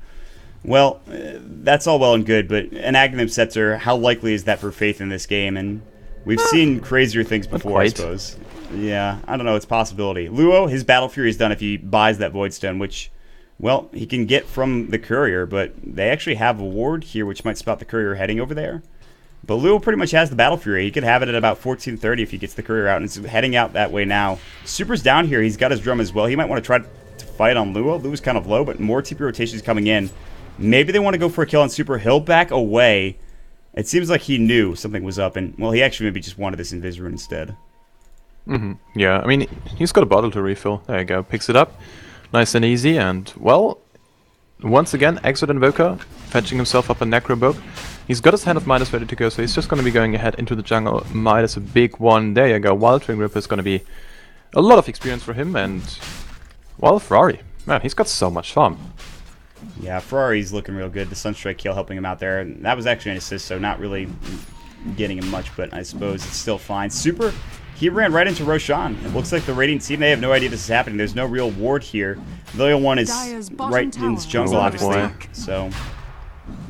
Well, that's all well and good, but an Aghanim Scepter, how likely is that for Faith in this game? And we've seen crazier things before, I suppose. Yeah, I don't know, it's a possibility. Luo, his Battle Fury is done if he buys that Void Stone, which, well, he can get from the Courier, but they actually have a ward here, which might spot the Courier heading over there. But Luo pretty much has the Battle Fury. He could have it at about 1430 if he gets the Courier out, and it's heading out that way now. Super's down here. He's got his drum as well. He might want to try to fight on Luo. Luo's kind of low, but more TP rotations coming in. Maybe they want to go for a kill on Super. He'll back away. It seems like he knew something was up, and, well, he actually maybe just wanted this Invis Rune instead. Yeah, I mean, he's got a bottle to refill. There you go. Picks it up. Nice and easy, and, well, once again, Exit Invoker, fetching himself up a Necro Book. He's got his Hand of Midas ready to go, so he's just going to be going ahead into the jungle. Midas, a big one. There you go. Wild Twin Ripper is going to be a lot of experience for him, and well, Ferrari, man, he's got so much fun. Yeah, Ferrari's looking real good. The Sunstrike kill helping him out there. And that was actually an assist, so not really getting him much, but I suppose it's still fine. Super, he ran right into Roshan. It looks like the Radiant team, they have no idea this is happening. There's no real ward here. The only one is right in this jungle, obviously. So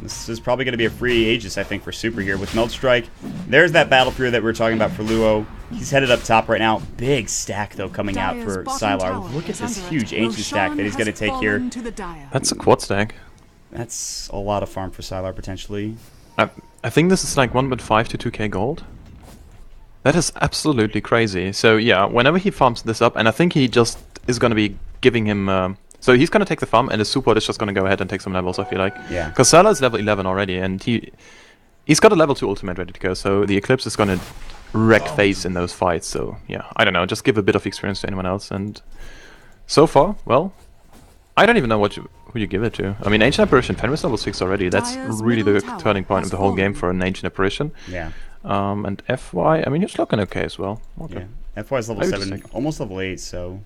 this is probably going to be a free Aegis, I think, for Super here with Meld Strike. There's that Battle Fury that we were talking about for Luo. He's headed up top right now. Big stack, though, coming out for Sylar. Look at this huge Ancient stack that he's going to take here. That's a quad stack. That's a lot of farm for Sylar, potentially. I think this is like 1.5 to 2k gold. That is absolutely crazy. So yeah, whenever he farms this up, and I think he just is going to be giving him... so he's going to take the farm, and his support is just going to go ahead and take some levels, I feel like. Yeah. Because Sylar is level 11 already, and he's got a level 2 ultimate ready to go, so the Eclipse is going to wreck face in those fights. So yeah, I don't know, just give a bit of experience to anyone else. And so far, well, I don't even know who you give it to. I mean, Ancient Apparition, Fenris level 6 already. That's really the turning point of the whole game for an Ancient Apparition. Yeah. And FY, I mean, he's looking okay as well. Okay. Yeah. FY is level 7, almost level 8, so...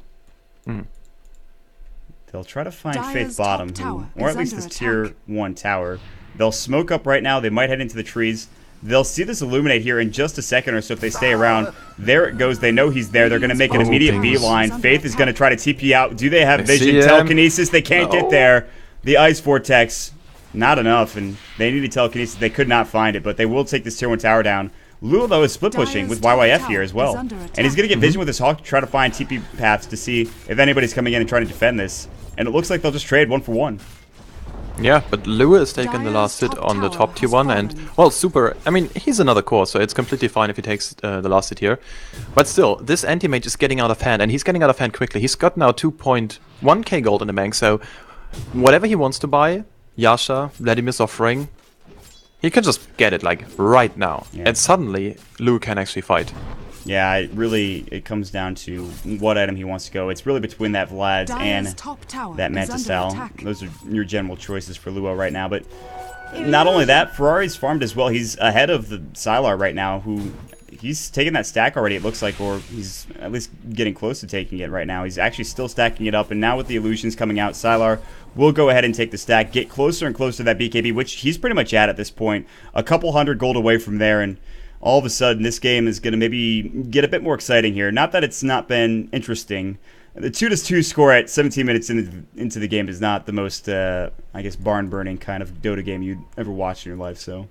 They'll try to find Faith Bottom, or at least this tier 1 tower. They'll smoke up right now. They might head into the trees. They'll see this illuminate here in just a second or so if they stay around. There it goes. They know he's there. They're going to make an immediate beeline. Faith is going to try to TP out. Do they have vision? Telekinesis? They can't get there. The Ice Vortex, not enough, and they needed telekinesis. They could not find it, but they will take this tier 1 tower down. Lua, though, is split pushing with YYF here as well. And he's going to get vision with his Hawk to try to find TP paths to see if anybody's coming in and trying to defend this. And it looks like they'll just trade 1 for 1. Yeah, but Lua is taking the last hit on the top tier 1, and, well, Super, I mean, he's another core, so it's completely fine if he takes the last hit here. But still, this anti-mage is getting out of hand, and he's getting out of hand quickly. He's got now 2.1k gold in the bank, so whatever he wants to buy, Yasha, Vladimir's offering, he can just get it, like, right now. Yeah. And suddenly, Lua can actually fight. Yeah, it comes down to what item he wants to go. It's really between that Vlad's and that Mantis Style. Those are your general choices for Luo right now. But not only that, Ferrari's farmed as well. He's ahead of the Sylar right now, who he's taking that stack already, it looks like, or he's at least getting close to taking it right now. He's actually still stacking it up, and now with the illusions coming out, Sylar will go ahead and take the stack, get closer and closer to that BKB, which he's pretty much at this point. A couple hundred gold away from there, and all of a sudden, this game is going to maybe get a bit more exciting here. Not that it's not been interesting. The 2-2 score at 17 minutes into the game is not the most, I guess, barn-burning kind of Dota game you'd ever watch in your life, so...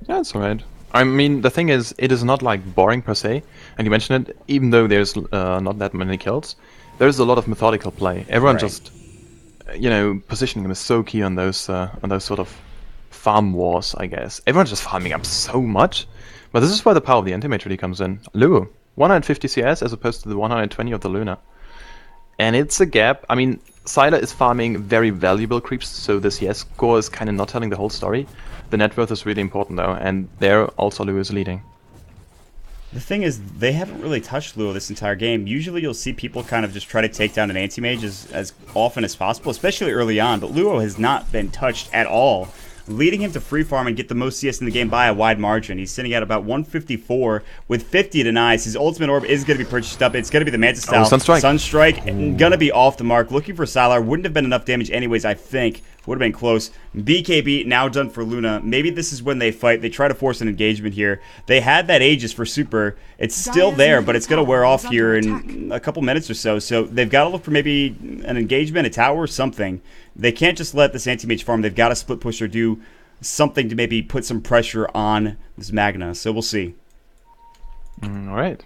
That's alright. I mean, the thing is, it is not, like, boring per se. And you mentioned it, even though there's not that many kills, there's a lot of methodical play. Everyone just, you know, positioning is so key on those sort of farm wars, I guess. Everyone's just farming up so much. But this is where the power of the anti-mage really comes in. Luo, 150 CS as opposed to the 120 of the Luna. And it's a gap. I mean, Sylar is farming very valuable creeps, so the CS score is kind of not telling the whole story. The net worth is really important though, and there also Luo is leading. The thing is, they haven't really touched Luo this entire game. Usually you'll see people kind of just try to take down an anti-mage as often as possible, especially early on, but Luo has not been touched at all, leading him to free farm and get the most CS in the game by a wide margin. He's sitting at about 154 with 50 denies. His ultimate orb is going to be purchased up. It's going to be the Mantis Style. Sunstrike. Going to be off the mark. Looking for Sylar. Wouldn't have been enough damage anyways, I think. Would have been close. BKB now done for Luna. Maybe this is when they fight. They try to force an engagement here. They had that Aegis for Super. It's still there, but it's going to wear off here in a couple minutes or so. So they've got to look for maybe an engagement, a tower, or something. They can't just let this anti-mage farm. They've got to split push or do something to maybe put some pressure on this Magna. So we'll see. Alright.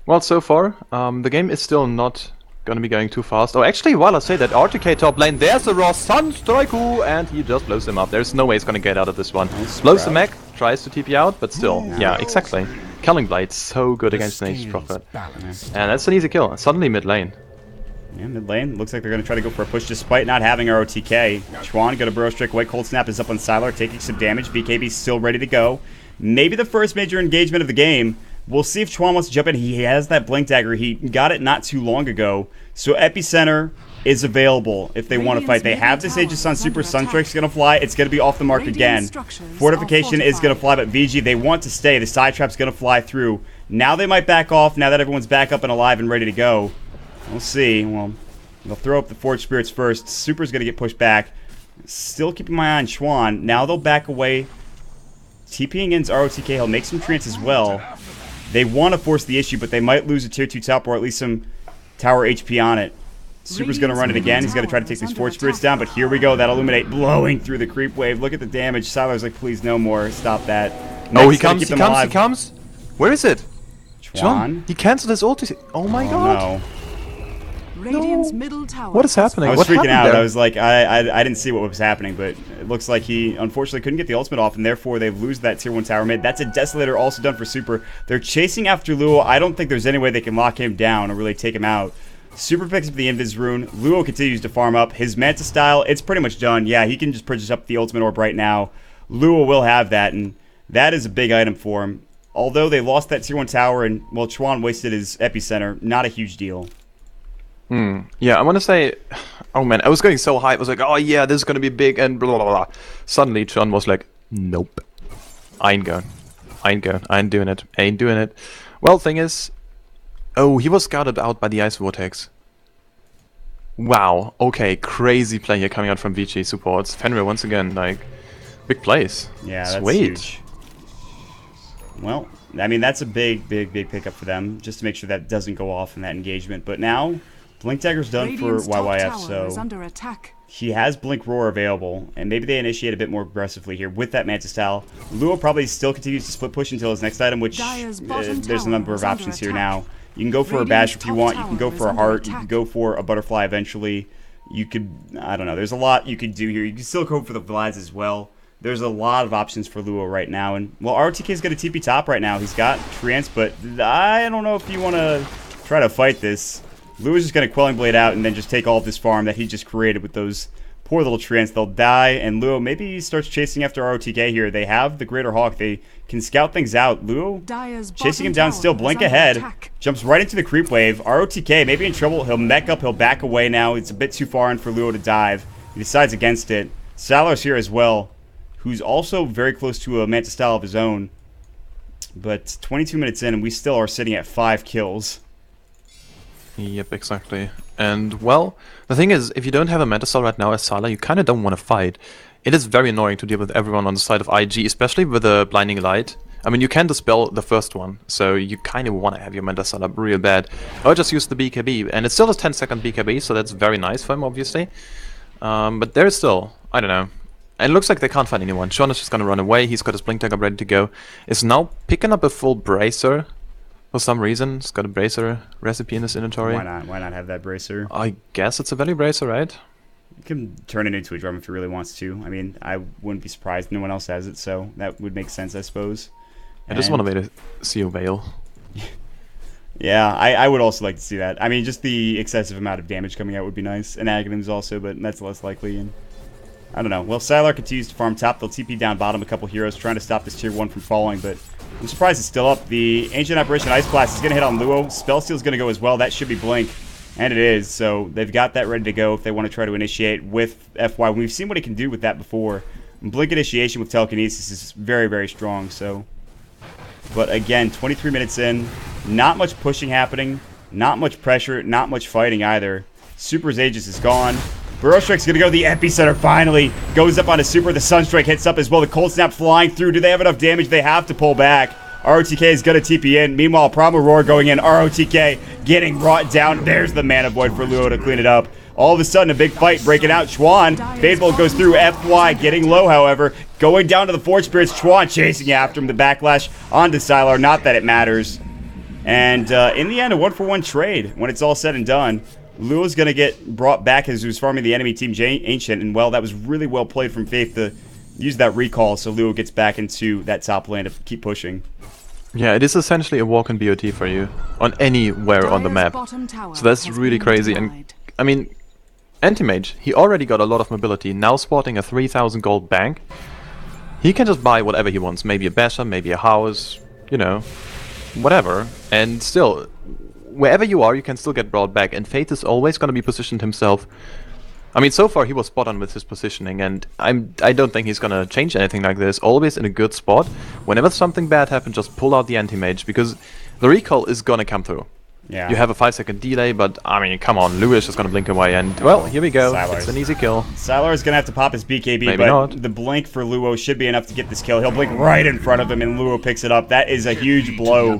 Well, so far, the game is still not gonna be going too fast. Oh, actually, while I say that, RTK top lane, there's a raw Sunstrike, and he just blows him up. There's no way he's gonna get out of this one. Blows the mech, tries to TP out, but still, yeah, exactly. Killing Blade, so good against an Aegis Prophet. And that's an easy kill. Suddenly mid lane. Yeah, mid lane. Looks like they're going to try to go for a push despite not having ROTK. Chuan got a Burrow Strike. White Cold Snap is up on Sylar, taking some damage. BKB still ready to go. Maybe the first major engagement of the game. We'll see if Chuan wants to jump in. He has that Blink Dagger. He got it not too long ago. So Epicenter is available if they want to fight. They have this Aegis on Super. Sunstrike's going to fly. It's going to be off the mark again. Fortification is going to fly, but VG, they want to stay. The side trap's going to fly through. Now they might back off, now that everyone's back up and alive and ready to go. We'll see. Well, they'll throw up the Forge Spirits first. Super's going to get pushed back. Still keeping my eye on Schwann. Now they'll back away. TPing in's ROTK. He'll make some trance as well. They want to force the issue, but they might lose a tier 2 top or at least some tower HP on it. Super's going to run it again. He's going to try to take these Forge Spirits down, but here we go. That Illuminate blowing through the creep wave. Look at the damage. Sylar's like, please, no more. Stop that. Oh, he comes, he comes. Where is it? Schwann? He cancelled his ulti. Oh my god. No. Radiant's middle tower. What is happening? I was what freaking out. There? I was like, I didn't see what was happening, but it looks like he unfortunately couldn't get the ultimate off, and therefore they lose that tier 1 tower mid. That's a Desolator also done for Super. They're chasing after Luo. I don't think there's any way they can lock him down or really take him out. Super picks up the Invis rune. Luo continues to farm up. His Manta style, it's pretty much done. Yeah, he can just purchase up the ultimate orb right now. Luo will have that, and that is a big item for him. Although they lost that tier 1 tower and, well, Schwann wasted his epicenter, not a huge deal. Yeah, I want to say, oh man, I was going so high. I was like, oh yeah, this is going to be big and blah, blah, blah. Suddenly, John was like, nope. I ain't going. I ain't doing it. Ain't doing it. Well, thing is, oh, he was scouted out by the Ice Vortex. Wow, okay, crazy play here coming out from Vici supports. Fenrir once again, like, big plays. Yeah, that's sweet. Huge. Well, I mean, that's a big pickup for them, just to make sure that doesn't go off in that engagement. But now, Blink Dagger's done for YYF, so he has Blink Roar available, and maybe they initiate a bit more aggressively here with that Manta style. Luo probably still continues to split push until his next item, which there's a number of options here now. You can go for a bash if you want, you can go for a heart, you can go for a butterfly eventually. You could, I don't know, there's a lot you could do here. You can still go for the Vlads as well. There's a lot of options for Luo right now, and, well, ROTK's got a TP top right now. He's got Trance, but I don't know if you want to try to fight this. Luo's just going to Quelling Blade out and then just take all of this farm that he just created with those poor little Trance. They'll die, and Luo maybe starts chasing after ROTK here. They have the Greater Hawk. They can scout things out. Luo chasing him down still. Blink ahead. Jumps right into the creep wave. ROTK maybe in trouble. He'll mech up. He'll back away now. It's a bit too far in for Luo to dive. He decides against it. Salar's here as well, who's also very close to a Manta style of his own. But 22 minutes in, and we still are sitting at 5 kills. Yep, exactly. And, well, the thing is, if you don't have a Manta style right now as Salar, you kind of don't want to fight. It is very annoying to deal with everyone on the side of IG, especially with the Blinding Light. I mean, you can dispel the first one, so you kind of want to have your Manta style up real bad. Or just use the BKB, and it still has 10-second BKB, so that's very nice for him, obviously. But there is still, I don't know. And it looks like they can't find anyone. Sean is just gonna run away. He's got his Blink Dagger ready to go. Is now picking up a full Bracer for some reason. He's got a Bracer recipe in his inventory. Why not? Why not have that Bracer? I guess it's a Value Bracer, right? You can turn it into a drum if he really wants to. I mean, I wouldn't be surprised. No one else has it, so that would make sense, I suppose. I just want to see a Veil. Yeah, I would also like to see that. I mean, just the excessive amount of damage coming out would be nice. And Aghanims also, but that's less likely. And I don't know. Well, Sylar continues to farm top. They'll TP down bottom a couple heroes, trying to stop this tier 1 from falling, but I'm surprised it's still up. The Ancient Apparition Ice Blast is going to hit on Luo. Spellsteal's going to go as well. That should be Blink, and it is. So they've got that ready to go if they want to try to initiate with FY. We've seen what it can do with that before. Blink initiation with Telekinesis is very, very strong. So, but again, 23 minutes in, not much pushing happening, not much pressure, not much fighting either. Super's Aegis is gone. Burrow Strike's going to go to the epicenter finally. Goes up on a Super. The Sunstrike hits up as well. The Cold Snap flying through. Do they have enough damage? They have to pull back. ROTK is going to TP in. Meanwhile, Primal Roar going in. ROTK getting brought down. There's the Mana Void for Luo to clean it up. All of a sudden, a big fight breaking out. Schwann, Fateful goes through. FY getting low, however. Going down to the Forge Spirits. Schwann chasing after him. The backlash onto Sylar. Not that it matters. And in the end, a 1-for-1 trade when it's all said and done. Luo's going to get brought back as he was farming the enemy team Ancient, and, well, that was really well played from Faith to use that recall, so Luo gets back into that top lane to keep pushing. Yeah, it is essentially a walk in BOT for you, on anywhere on the map. So that's really crazy, and, I mean, Anti-Mage, he already got a lot of mobility, now sporting a 3,000 gold bank. He can just buy whatever he wants, maybe a Basher, maybe a house, you know, whatever, and still, wherever you are, you can still get brought back, and Faith is always going to be positioned himself. I mean, so far he was spot on with his positioning, and I don't think he's going to change anything like this. Always in a good spot. Whenever something bad happens, just pull out the anti-mage, because the recall is going to come through. Yeah. You have a 5-second delay, but I mean, come on, Lewis is going to blink away, and well, here we go. Sylar. It's an easy kill. Sylar is going to have to pop his BKB, Maybe but not. the blink for Luo should be enough to get this kill. He'll blink right in front of him, and Luo picks it up. That is a huge blow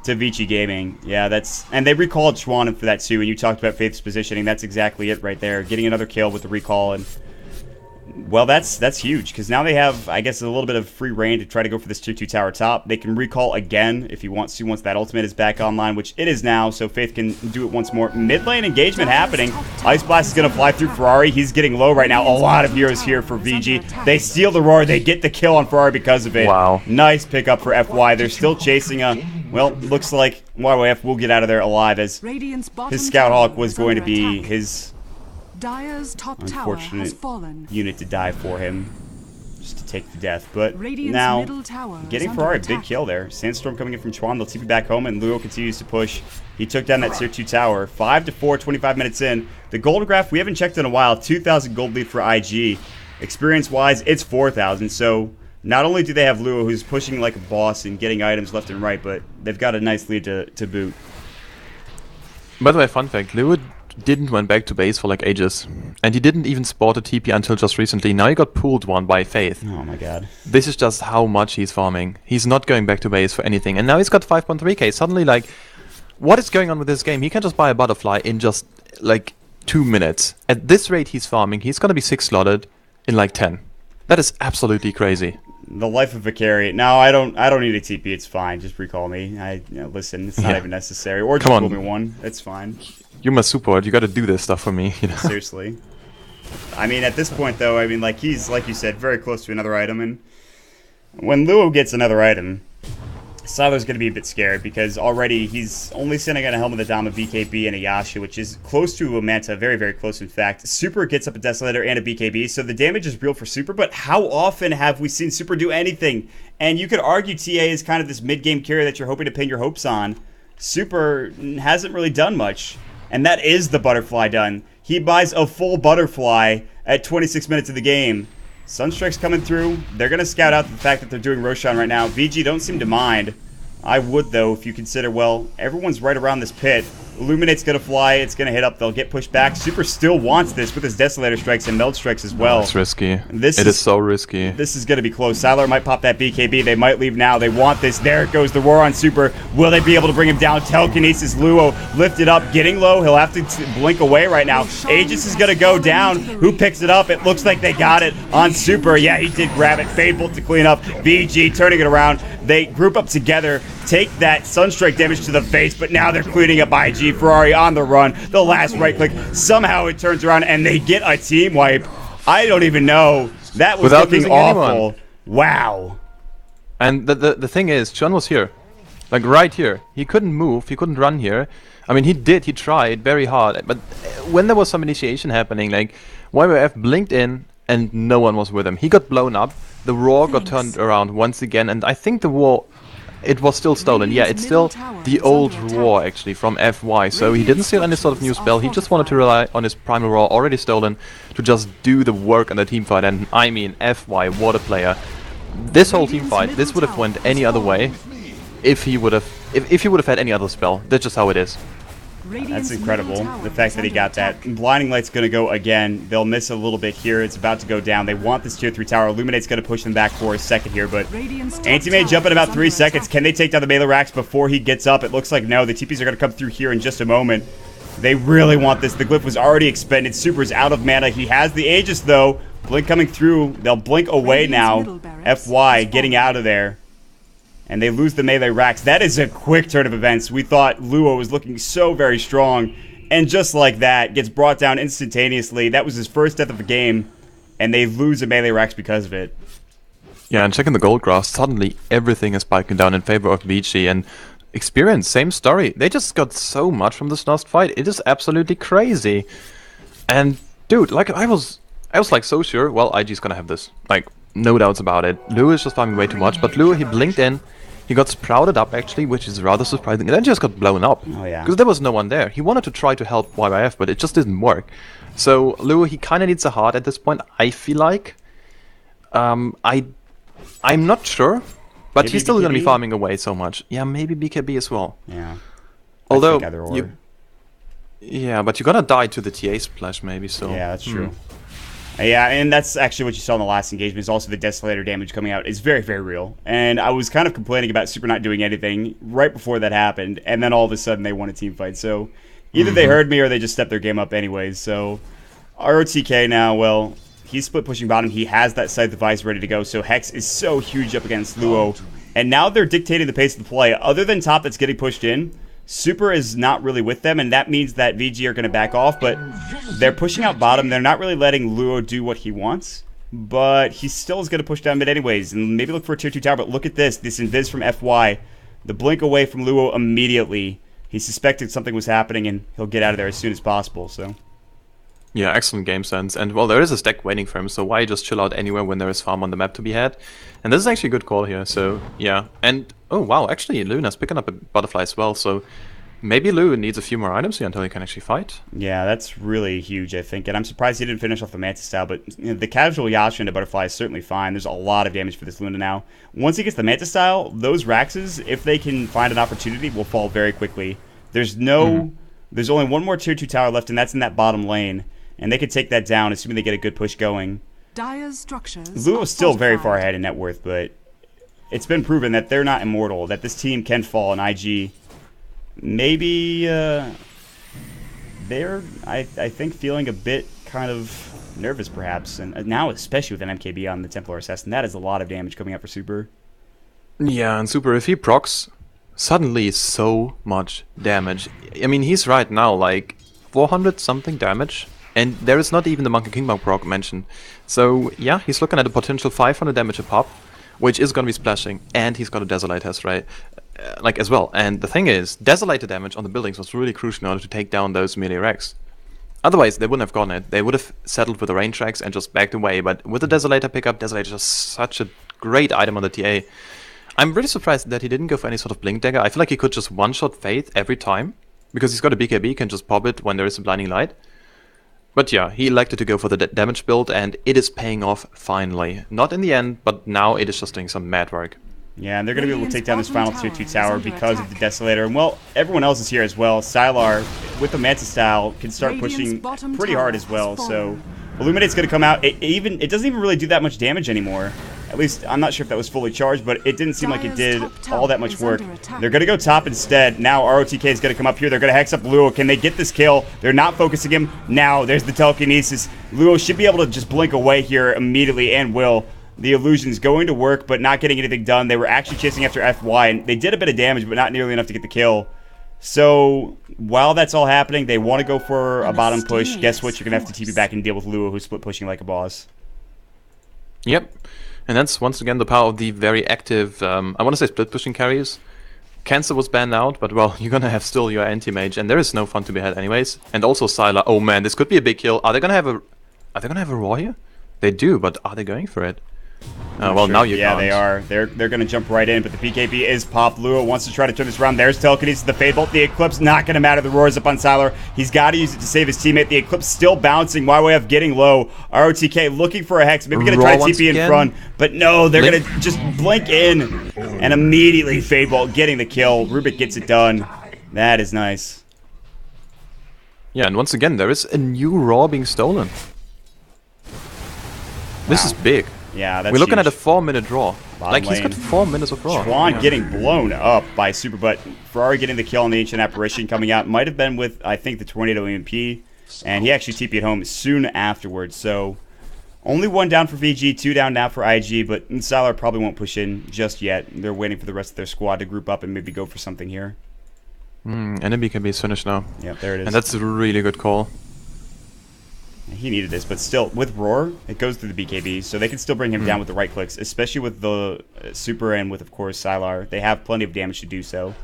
to Vici Gaming. Yeah, and they recalled Schwann for that too, and you talked about Faith's positioning. That's exactly it right there. Getting another kill with the recall, and well, that's huge, because now they have, I guess, a little bit of free reign to try to go for this tier 2 tower top. They can recall again if he wants to, once that ultimate is back online, which it is now, so Faith can do it once more. Mid lane engagement happening. Ice Blast is going to fly through Ferrari. He's getting low right now. A lot of heroes here for VG. They steal the roar. They get the kill on Ferrari because of it. Wow. Nice pickup for FY. They're still chasing a, well, looks like YYF will get out of there alive, as his Scout Hawk was going to be his Dire's top tower has unfortunate fallen. unit to die for him, just to take the death. But Radiant's now, middle tower getting is Ferrari, under big attack. kill there. Sandstorm coming in from Chuan, they'll TP back home, and Luo continues to push. He took down that tier 2 tower. 5-4, 25 minutes in. The gold graph, we haven't checked in a while. 2,000 gold lead for IG. Experience-wise, it's 4,000, so not only do they have Luo, who's pushing like a boss and getting items left and right, but they've got a nice lead to boot. By the way, fun fact, Lewis didn't went back to base for like ages. And he didn't even spot a TP until just recently. Now he got pulled one by Faith. Oh my god. This is just how much he's farming. He's not going back to base for anything. And now he's got 5.3k. Suddenly, like, what is going on with this game? He can just buy a butterfly in just, like, 2 minutes. At this rate he's farming, he's gonna be 6 slotted in like 10. That is absolutely crazy. The life of a carry. No, I don't need a TP. It's fine. Just recall me. Listen, it's not even necessary. Or just pull me one. It's fine. You're my support. You got to do this stuff for me. You know? Seriously. I mean, at this point, though, I mean, like, he's, like you said, very close to another item. And when Luo gets another item, Sylar's going to be a bit scared, because already he's only sitting on a Helm of the Dama, BKB, and a Yasha, which is close to a Manta, very, very close, in fact. Super gets up a Desolator and a BKB, so the damage is real for Super, but how often have we seen Super do anything? And you could argue TA is kind of this mid-game carry that you're hoping to pin your hopes on. Super hasn't really done much, and that is the butterfly done. He buys a full butterfly at 26 minutes of the game. Sunstrike's coming through. They're going to scout out the fact that they're doing Roshan right now. VG don't seem to mind. I would, though, if you consider, well, everyone's right around this pit. Illuminate's going to fly. It's going to hit up. They'll get pushed back. Super still wants this with his Desolator Strikes and Meld Strikes as well. It's risky. It is is so risky. This is going to be close. Sylar might pop that BKB. They might leave now. They want this. There it goes. The roar on Super. Will they be able to bring him down? Telekinesis. Luo lifted up. Getting low. He'll have to blink away right now. Aegis is going to go down. Who picks it up? It looks like they got it on Super. Yeah, he did grab it. Fade Bolt to clean up. VG turning it around. They group up together. Take that Sunstrike damage to the face, but now they're cleaning up IG. Ferrari on the run. The last right click. Somehow it turns around and they get a team wipe. I don't even know. That was Without looking losing awful. anyone. Wow. And the thing is, Chun was here. Like right here. He couldn't move, he couldn't run here. I mean, he tried very hard. But when there was some initiation happening, like, YWF blinked in and no one was with him. He got blown up. The roar got turned around once again. And I think the war, it was still stolen. Yeah, it's still the old roar, actually, from FY. So he didn't steal any sort of new spell. He just wanted to rely on his primal roar, already stolen, to just do the work on the team fight. And I mean, FY, what a player. This whole team fight, this would have went any other way if he would have had any other spell. That's just how it is. That's incredible. The fact that he got that. Blinding Light's going to go again. They'll miss a little bit here. It's about to go down. They want this tier 3 tower. Illuminate's going to push them back for a second here, but Anti-Mage jump in about 3 seconds. Can they take down the melee racks before he gets up? It looks like no. The TPs are going to come through here in just a moment. They really want this. The glyph was already expended. Super's out of mana. He has the Aegis, though. Blink coming through. They'll blink away now. FY getting out of there. And they lose the melee racks. That is a quick turn of events. We thought Luo was looking so very strong. And just like that, gets brought down instantaneously. That was his first death of the game. And they lose the melee racks because of it. Yeah, and checking the gold graph, suddenly everything is spiking down in favor of Vici. And Experience, same story. They just got so much from this last fight. It is absolutely crazy. And dude, like I was like so sure, well, IG's gonna have this. Like, no doubts about it. Lou is just farming way too much, but Lou, he blinked in, He got sprouted up actually, which is rather surprising, and then just got blown up. Oh yeah. Because there was no one there. He wanted to try to help YYF, but it just didn't work. So Luo, he kind of needs a heart at this point, I feel like. I'm not sure, but Maybe he's still going to be BKB? farming away so much. Yeah, maybe BKB as well. Yeah. Although, either or. yeah, but you're gonna die to the TA splash maybe, so... Yeah, that's true. Yeah, and that's actually what you saw in the last engagement, is also the Desolator damage coming out is very, very real. And I was kind of complaining about Super not doing anything right before that happened, and then all of a sudden they won a team fight. So either they heard me or they just stepped their game up anyways. So ROTK now, well, he's split pushing bottom. He has that side device ready to go, so Hex is so huge up against Luo. And now they're dictating the pace of the play. Other than top that's getting pushed in, Super is not really with them, and that means that VG are going to back off, but they're pushing out bottom. They're not really letting Luo do what he wants, but he still is going to push down mid anyways, and maybe look for a tier 2 tower, but look at this invis from FY. The blink away from Luo immediately. He suspected something was happening, and he'll get out of there as soon as possible, so... Yeah, excellent game sense. And, well, there is a stack waiting for him, so why just chill out anywhere when there is farm on the map to be had? And this is actually a good call here, so, yeah. And, oh, wow, actually, Luna's picking up a butterfly as well, so maybe Lu needs a few more items here until he can actually fight. Yeah, that's really huge, I think. And I'm surprised he didn't finish off the Mantis style, but you know, the casual Yasha into butterfly is certainly fine. There's a lot of damage for this Luna now. Once he gets the Mantis style, those Raxes, if they can find an opportunity, will fall very quickly. There's there's only one more tier 2 tower left, and that's in that bottom lane. And they could take that down, assuming they get a good push going. Dire's structures Luo's still very far fortified. ahead in net worth, but it's been proven that they're not immortal, that this team can fall in IG. Maybe they're, I think, feeling a bit kind of nervous, perhaps. And now, especially with an MKB on the Templar Assassin, that is a lot of damage coming out for Super. Yeah, and Super, if he procs, suddenly so much damage. I mean, he's right now, like, 400 something damage. And there is not even the Monkey King Monk proc mentioned. So, yeah, he's looking at a potential 500 damage a pop, which is going to be splashing, and he's got a Desolate test, right? Like, as well. And the thing is, Desolator damage on the buildings was really crucial in order to take down those melee wrecks. Otherwise, they wouldn't have gotten it. They would have settled with the range tracks and just backed away. But with the Desolator pickup, Desolator is just such a great item on the TA. I'm really surprised that he didn't go for any sort of Blink Dagger. I feel like he could just one-shot Faith every time, because he's got a BKB, can just pop it when there is a Blinding Light. But yeah, he elected to go for the damage build, and it is paying off finally. Not in the end, but now it is just doing some mad work. Yeah, and they're going to be able to take down this final tier 2 tower because of the Desolator. And, well, everyone else is here as well. Sylar, with the Mantis style, can start pushing pretty hard as well. So, Illuminate's going to come out. It doesn't even really do that much damage anymore. At least, I'm not sure if that was fully charged, but it didn't seem like it did all that much work. They're going to go top instead. Now ROTK is going to come up here. They're going to hex up Luo. Can they get this kill? They're not focusing him. Now, there's the telekinesis. Luo should be able to just blink away here immediately, and will. The illusion's going to work, but not getting anything done. They were actually chasing after FY, and they did a bit of damage, but not nearly enough to get the kill. So, while that's all happening, they want to go for a bottom push. Guess what? You're going to have to TP back and deal with Luo, who's split pushing like a boss. Yep. And that's once again the power of the very active, I want to say split pushing carries. Cancer was banned out, but well, you're gonna have still your anti-mage, and there is no fun to be had anyways. And also Sylar, oh man, this could be a big kill. Are they gonna have a Raw here? They do, but are they going for it? Well, Sure. now you Yeah, can't. they are. They're going to jump right in, but the PKB is popped. Luo wants to try to turn this around. There's telekinesis, the Fade Bolt, the Eclipse, not going to matter. The Roar's up on Sylar. He's got to use it to save his teammate. The Eclipse still bouncing. YYF getting low. ROTK looking for a Hex. Maybe going to try to TP in front, but no, they're going to just blink in and immediately Fade Bolt getting the kill. Rubik gets it done. That is nice. Yeah, and once again, there is a new Raw being stolen. This is big. Yeah, that's We're looking huge. at a 4-minute draw. Bottom Like, he's got lane. 4 minutes of Raw. Schwan Yeah. getting blown up by Super, but Ferrari getting the kill on the Ancient Apparition coming out. Might have been with, I think, the Tornado EMP, and he actually TP'd home soon afterwards. So, only one down for VG, 2 down now for IG, but Sylar probably won't push in just yet. They're waiting for the rest of their squad to group up and maybe go for something here. And the BKB is finished now. Yep, there it is. And that's a really good call. He needed this, but still, with Roar, it goes through the BKB, so they can still bring him down with the right clicks, especially with the Super and with, of course, Sylar. They have plenty of damage to do so.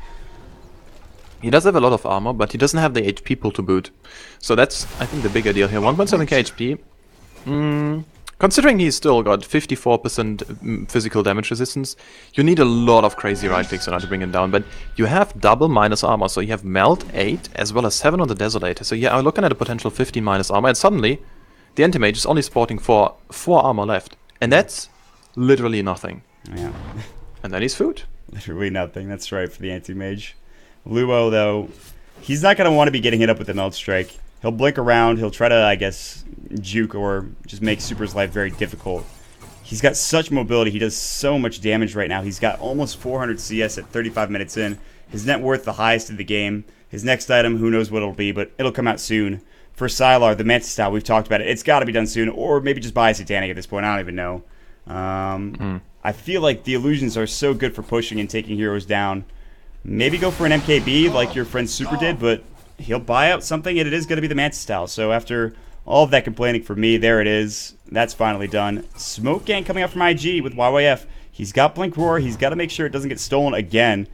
He does have a lot of armor, but he doesn't have the HP pool to boot. So that's, I think, the bigger deal here. 1.7k HP. Considering he's still got 54% physical damage resistance, you need a lot of crazy right clicks in order to bring him down. But you have double minus armor, so you have melt 8 as well as 7 on the Desolator. So yeah, I'm looking at a potential 15 minus armor, and suddenly the anti-mage is only sporting 4 armor left. And that's literally nothing. Yeah. And then he's food. Literally nothing, that's right, for the anti-mage. Luo, though, he's not going to want to be getting hit up with the Melt Strike. He'll blink around, he'll try to, I guess, juke or just make Super's life very difficult. He's got such mobility, he does so much damage right now. He's got almost 400 CS at 35 minutes in. His net worth the highest in the game. His next item, who knows what it'll be, but it'll come out soon. For Sylar, the Mantis style, we've talked about it. It's got to be done soon, or maybe just buy a Satanic at this point. I don't even know. I feel like the illusions are so good for pushing and taking heroes down. Maybe go for an MKB like your friend Super did, but he'll buy out something, and it is going to be the Mantis style. So after all of that complaining for me, there it is. That's finally done. Smoke Gang coming out from IG with YYF. He's got Blink Roar. He's got to make sure it doesn't get stolen again.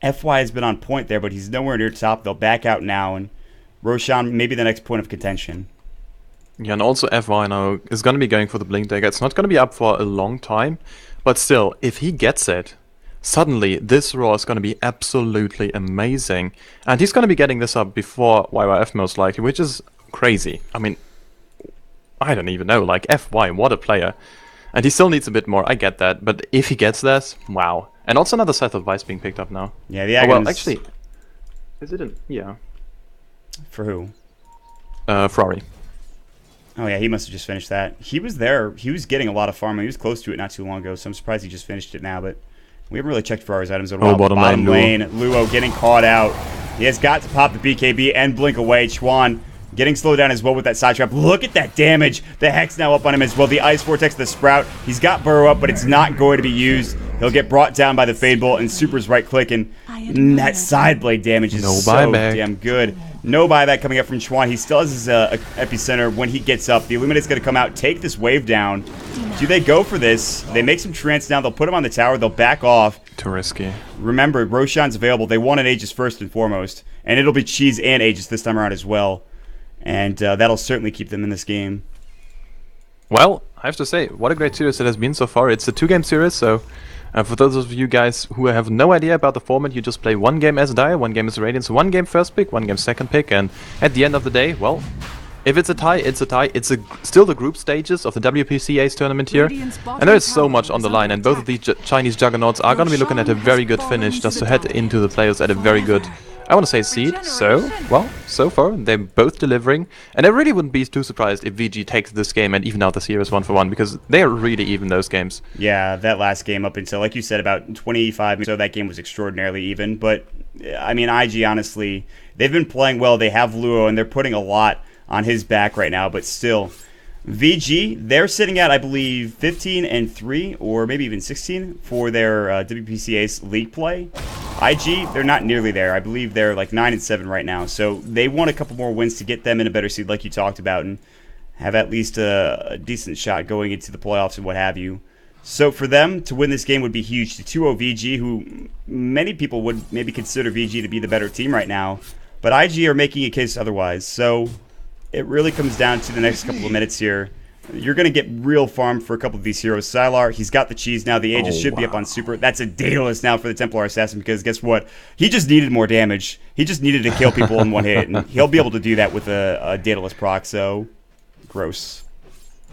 FY has been on point there, but he's nowhere near top. They'll back out now, and Roshan maybe the next point of contention. Yeah, and also FY now is going to be going for the Blink Dagger. It's not going to be up for a long time, but still, if he gets it, suddenly this Roar is going to be absolutely amazing. And he's going to be getting this up before YYF most likely, which is crazy. I mean, I don't even know, like FY, what a player. And he still needs a bit more, I get that, but if he gets this, wow. And also another Scythe of Vice being picked up now. Yeah, the Aghan's... well, actually, is it in... yeah. For who? Ferrari. Oh yeah, he must have just finished that. He was there. He was getting a lot of farming. He was close to it not too long ago, so I'm surprised he just finished it now, but we haven't really checked Ferrari's items in a while. Bottom lane, Luo getting caught out. He has got to pop the BKB and blink away. Chuan getting slowed down as well with that side trap. Look at that damage. The Hex now up on him as well. The Ice Vortex, the Sprout. He's got Burrow up, but it's not going to be used. He'll get brought down by the Fade Bolt, and Super's right click, and that side blade damage is so damn good. No buyback coming up from Chuan. He still has his epicenter when he gets up. The Illuminate's going to come out, take this wave down. Do they go for this? They make some trance now. They'll put him on the tower. They'll back off. Too risky. Remember, Roshan's available. They want an Aegis first and foremost. And it'll be Cheese and Aegis this time around as well. And that'll certainly keep them in this game. Well, I have to say, what a great series it has been so far. It's a 2-game series, so... for those of you guys who have no idea about the format, you just play one game as Dire, one game as Radiance, one game first pick, one game second pick, and at the end of the day, well, if it's a tie, it's a tie. It's still the group stages of the WPC Ace tournament here, and there is so much on the line, and both of these Chinese juggernauts are going to be looking at a very good finish just to head into the playoffs at a very good, I want to say, seed. So, well, so far, they're both delivering, and I really wouldn't be too surprised if VG takes this game and even out the series 1-for-1, because they are really even, those games. Yeah, that last game up until, like you said, about 25 minutes, so that game was extraordinarily even, but, I mean, IG, honestly, they've been playing well. They have Luo, and they're putting a lot on his back right now, but still, VG, they're sitting at, I believe, 15-3, or maybe even 16 for their WPC Ace League play. IG, they're not nearly there. I believe they're like 9-7 right now. So they want a couple more wins to get them in a better seed, like you talked about, and have at least a decent shot going into the playoffs and what have you. So for them to win this game would be huge. The 2-0 VG, who many people would maybe consider VG to be the better team right now, but IG are making a case otherwise. So it really comes down to the next couple of minutes here. You're going to get real farm for a couple of these heroes. Sylar, he's got the cheese now. The Aegis should be up on Super. That's a Daedalus now for the Templar Assassin, because guess what? He just needed more damage. He just needed to kill people in one hit, and he'll be able to do that with a Daedalus proc, so gross.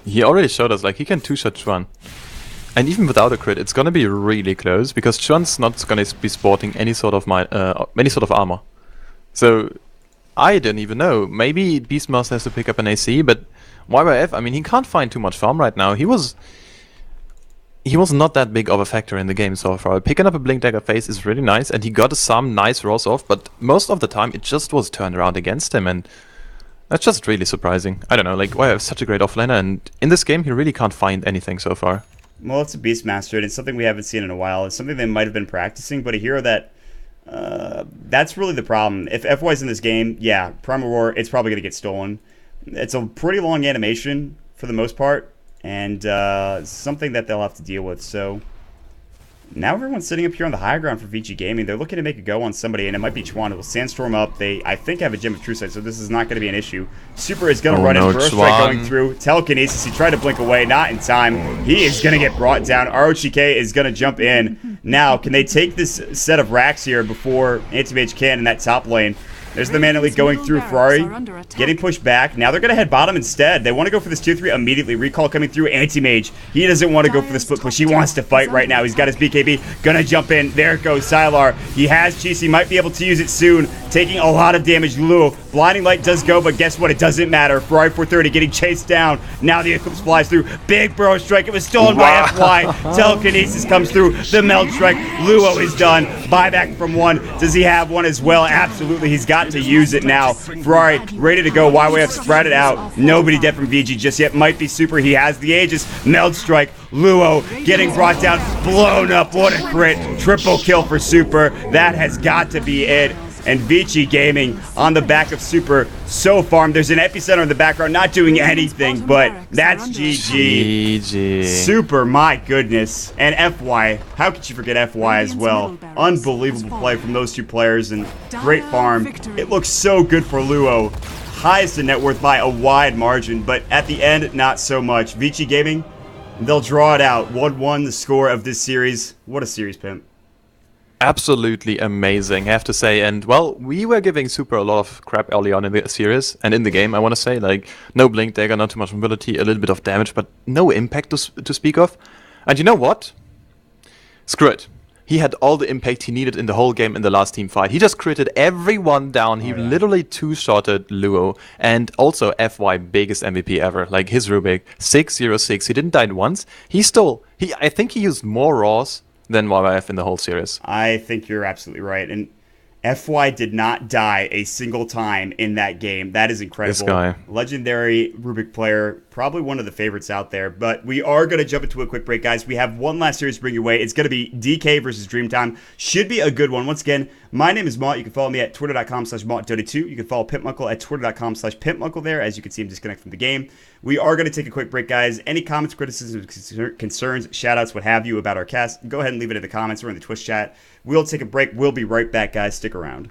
He already showed us, like, he can two-shot Chuan. And even without a crit, it's going to be really close, because Chuan's not going to be sporting any sort of armor. So, I don't even know. Maybe Beastmaster has to pick up an AC, but YYF, I mean, he can't find too much farm right now. He was not that big of a factor in the game so far. Picking up a Blink Dagger face is really nice, and he got some nice rolls off, but most of the time it just was turned around against him, and that's just really surprising. I don't know, like, YYF is such a great offlaner, and in this game he really can't find anything so far. Well, it's a Beastmaster, and it's something we haven't seen in a while. It's something they might have been practicing, but a hero that that's really the problem. If FY's in this game, yeah, Primal Roar, it's probably going to get stolen. It's a pretty long animation for the most part, and something that they'll have to deal with. So Now everyone's sitting up here on the high ground for Vici Gaming. They're looking to make a go on somebody, and it might be Chuan. It will Sandstorm up. They, I think, have a Gem of True Sight, so this is not going to be an issue. Super is going to run in. Burrow Strike going through. Telekinesis, he tried to blink away, not in time. He is going to get brought down. ROTK is going to jump in. Now, can they take this set of racks here before Anti-Mage can in that top lane? There's the Mana Leak going through. Ferrari getting pushed back. Now they're going to head bottom instead. They want to go for this tier 3 immediately. Recall coming through. Anti-Mage. He doesn't want to go for the split push. He wants to fight right now. He's got his BKB. Going to jump in. There it goes. Sylar. He has Cheese. He might be able to use it soon. Taking a lot of damage. Luo. Blinding Light does go, but guess what? It doesn't matter. Ferrari 430 getting chased down. Now the Eclipse flies through. Big Burrow Strike. It was stolen by FY. Telekinesis comes through. The Melt Strike. Luo is done. Buyback from 1. Does he have one as well? Absolutely. He's got to use it now. Ferrari ready to go. YWF spread it out. Nobody dead from VG just yet. Might be Super. He has the Aegis. Meld Strike. Luo getting brought down. Blown up. What a crit. Triple kill for Super. That has got to be it. And Vici Gaming on the back of Super so farmed. There's an Epicenter in the background not doing anything, but that's GG. Super, my goodness. And FY. How could you forget FY as well? Unbelievable play from those two players and great farm. It looks so good for Luo. Highest in net worth by a wide margin, but at the end, not so much. Vici Gaming, they'll draw it out. 1-1 the score of this series. What a series, Pimp. Absolutely amazing, I have to say. And, well, we were giving Super a lot of crap early on in the series and in the game, I want to say. Like, no Blink Dagger, not too much mobility, a little bit of damage, but no impact to speak of. And you know what? Screw it. He had all the impact he needed in the whole game in the last team fight. He just critted everyone down. He literally two-shotted Luo. And also FY, biggest MVP ever. Like, his Rubik, 606. He didn't die once. I think he used more Raws than YYF in the whole series. I think you're absolutely right. And FY did not die a single time in that game. That is incredible. This guy. Legendary Rubik player. Probably one of the favorites out there. But we are going to jump into a quick break, guys. We have one last series to bring your way. It's going to be DK versus Dreamtime. Should be a good one. Once again, my name is Mott. You can follow me at twitter.com/MottDota2. You can follow PimpMuckle at twitter.com/PimpMuckle there, as you can see him disconnect from the game. We are going to take a quick break, guys. Any comments, criticisms, concerns, shout-outs, what have you about our cast, go ahead and leave it in the comments or in the Twitch chat. We'll take a break. We'll be right back, guys. Stick around.